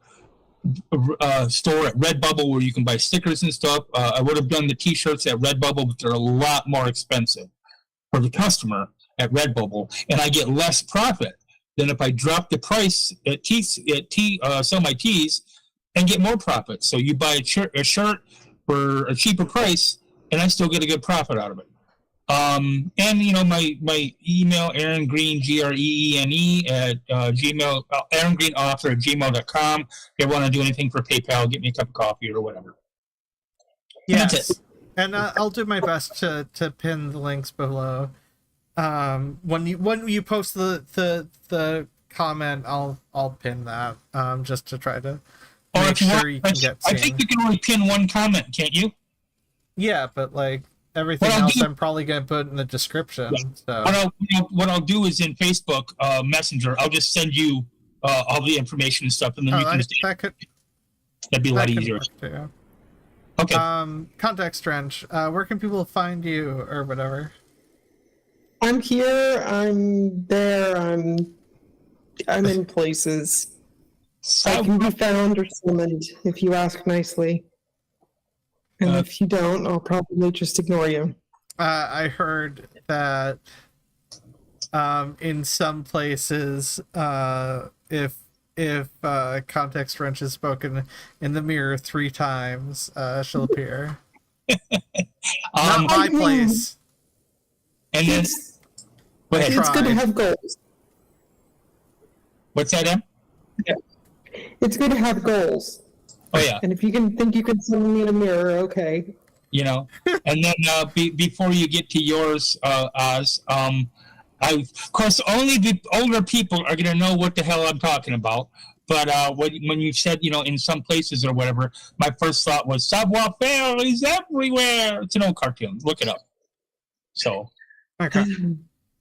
Speaker 4: store at Redbubble where you can buy stickers and stuff. I would have done the T-shirts at Redbubble, but they're a lot more expensive for the customer at Redbubble, and I get less profit than if I drop the price at Sell My Tees and get more profit. So you buy a shirt for a cheaper price, and I still get a good profit out of it. And my email, Erin Green, GREENE at Gmail, eringreenauthor@gmail.com. If you want to do anything for PayPal, get me a cup of coffee or whatever.
Speaker 2: Yes,
Speaker 4: that's it.
Speaker 2: And I'll do my best to pin the links below. When you post the comment, I'll pin that just to try to make sure you can get seen.
Speaker 4: I think you can only pin one comment, can't you?
Speaker 2: Yeah, but like everything else, I'm probably going to put in the description. Yeah. So
Speaker 4: what I'll do is in Facebook Messenger, I'll just send you all the information and stuff, and then you can just. That'd be a lot easier. Okay.
Speaker 2: Context Wrench, where can people find you or whatever?
Speaker 3: I'm here. I'm there. I'm in places. I can be found or summoned if you ask nicely. And if you don't, I'll probably just ignore you.
Speaker 2: I heard that in some places, if Context Wrench is spoken in the mirror 3 times, she'll appear. Not my place.
Speaker 4: And then
Speaker 3: it's good to have goals.
Speaker 4: What's that, Em?
Speaker 3: Yeah. It's good to have goals.
Speaker 4: Oh yeah.
Speaker 3: And if you can think you can summon me in a mirror, okay.
Speaker 4: And then before you get to yours, Oz, of course, only the older people are going to know what the hell I'm talking about. But when you said, in some places or whatever, my first thought was savoir-faire is everywhere. It's an old cartoon. Look it up. So,
Speaker 2: okay.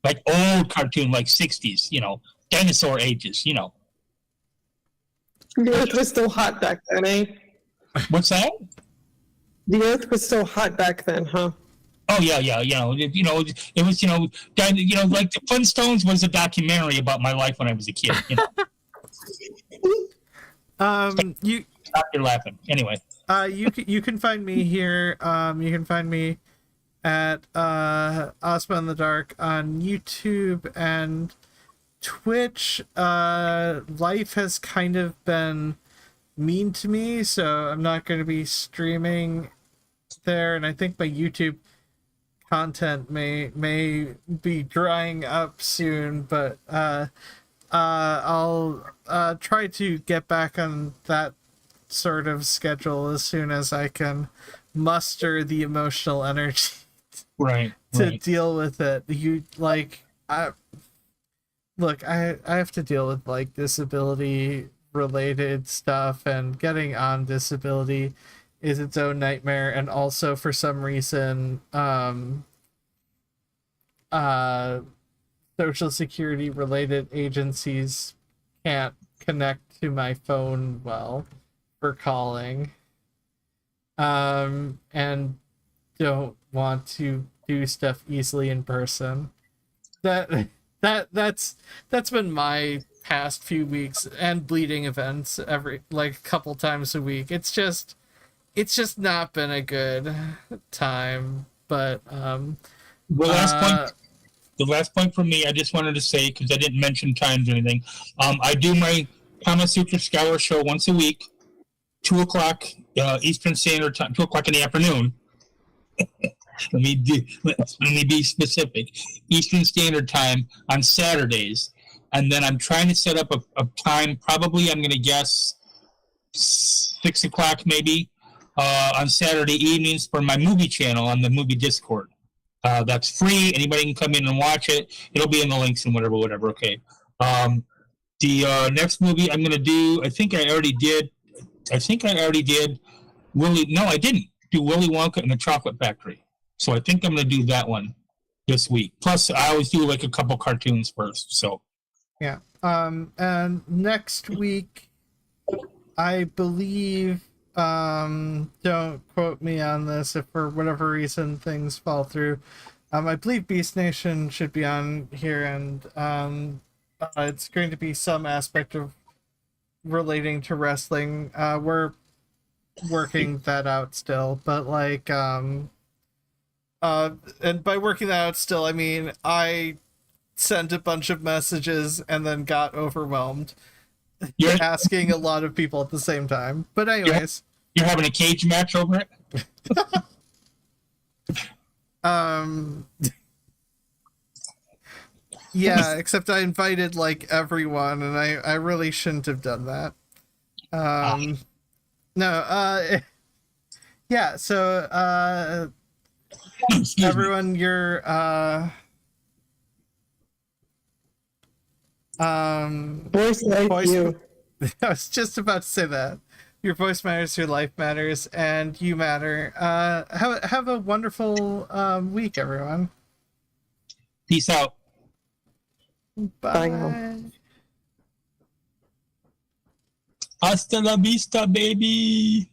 Speaker 4: Like old cartoon, like 60s, dinosaur ages,
Speaker 3: The Earth was still hot back then, eh?
Speaker 4: What's that?
Speaker 3: The Earth was still hot back then, huh?
Speaker 4: Oh yeah. It was like the Flintstones was a documentary about my life when I was a kid.
Speaker 2: You
Speaker 4: Stop your laughing. Anyway.
Speaker 2: You can find me here. You can find me at Ozma In The Dark on YouTube and Twitch. Life has kind of been mean to me, so I'm not going to be streaming there, and I think my YouTube content may be drying up soon, but I'll try to get back on that sort of schedule as soon as I can muster the emotional energy
Speaker 4: Right.
Speaker 2: to
Speaker 4: Right.
Speaker 2: deal with it. I have to deal with like disability related stuff, and getting on disability is its own nightmare, and also for some reason social security related agencies can't connect to my phone well for calling, and don't want to do stuff easily in person. That's been my past few weeks, and bleeding events every like couple times a week. It's just not been a good time. But
Speaker 4: The last point for me, I just wanted to say, because I didn't mention times or anything, I do my Kama Sutra Scour show once a week, 2 o'clock Eastern Standard Time, 2 o'clock in the afternoon. let me be specific. Eastern Standard Time on Saturdays. And then I'm trying to set up a time, probably I'm going to guess 6 o'clock maybe, on Saturday evenings for my movie channel on the movie Discord. That's free. Anybody can come in and watch it. It'll be in the links and whatever. Okay. The next movie I'm going to do, I think I already did Willy. No, I didn't do Willy Wonka and the Chocolate Factory. So I think I'm going to do that one this week. Plus, I always do like a couple cartoons first. So
Speaker 2: yeah. And next week, I believe, don't quote me on this if for whatever reason things fall through. I believe Beast Nation should be on here, and it's going to be some aspect of relating to wrestling. We're working that out still, but like, and by working that out still, I mean I sent a bunch of messages and then got overwhelmed.
Speaker 4: you're
Speaker 2: Asking a lot of people at the same time. But anyways,
Speaker 4: you're having a cage match over it.
Speaker 2: Yeah, except I invited like everyone, and I really shouldn't have done that. No, yeah, so
Speaker 4: Excuse me.
Speaker 2: everyone, your
Speaker 3: Voice like
Speaker 2: Voice-
Speaker 3: you.
Speaker 2: I was just about to say that. Your voice matters, your life matters, and you matter. Have a wonderful week, everyone.
Speaker 4: Peace out.
Speaker 3: Bye now.
Speaker 2: Bye.
Speaker 4: Hasta la vista, baby.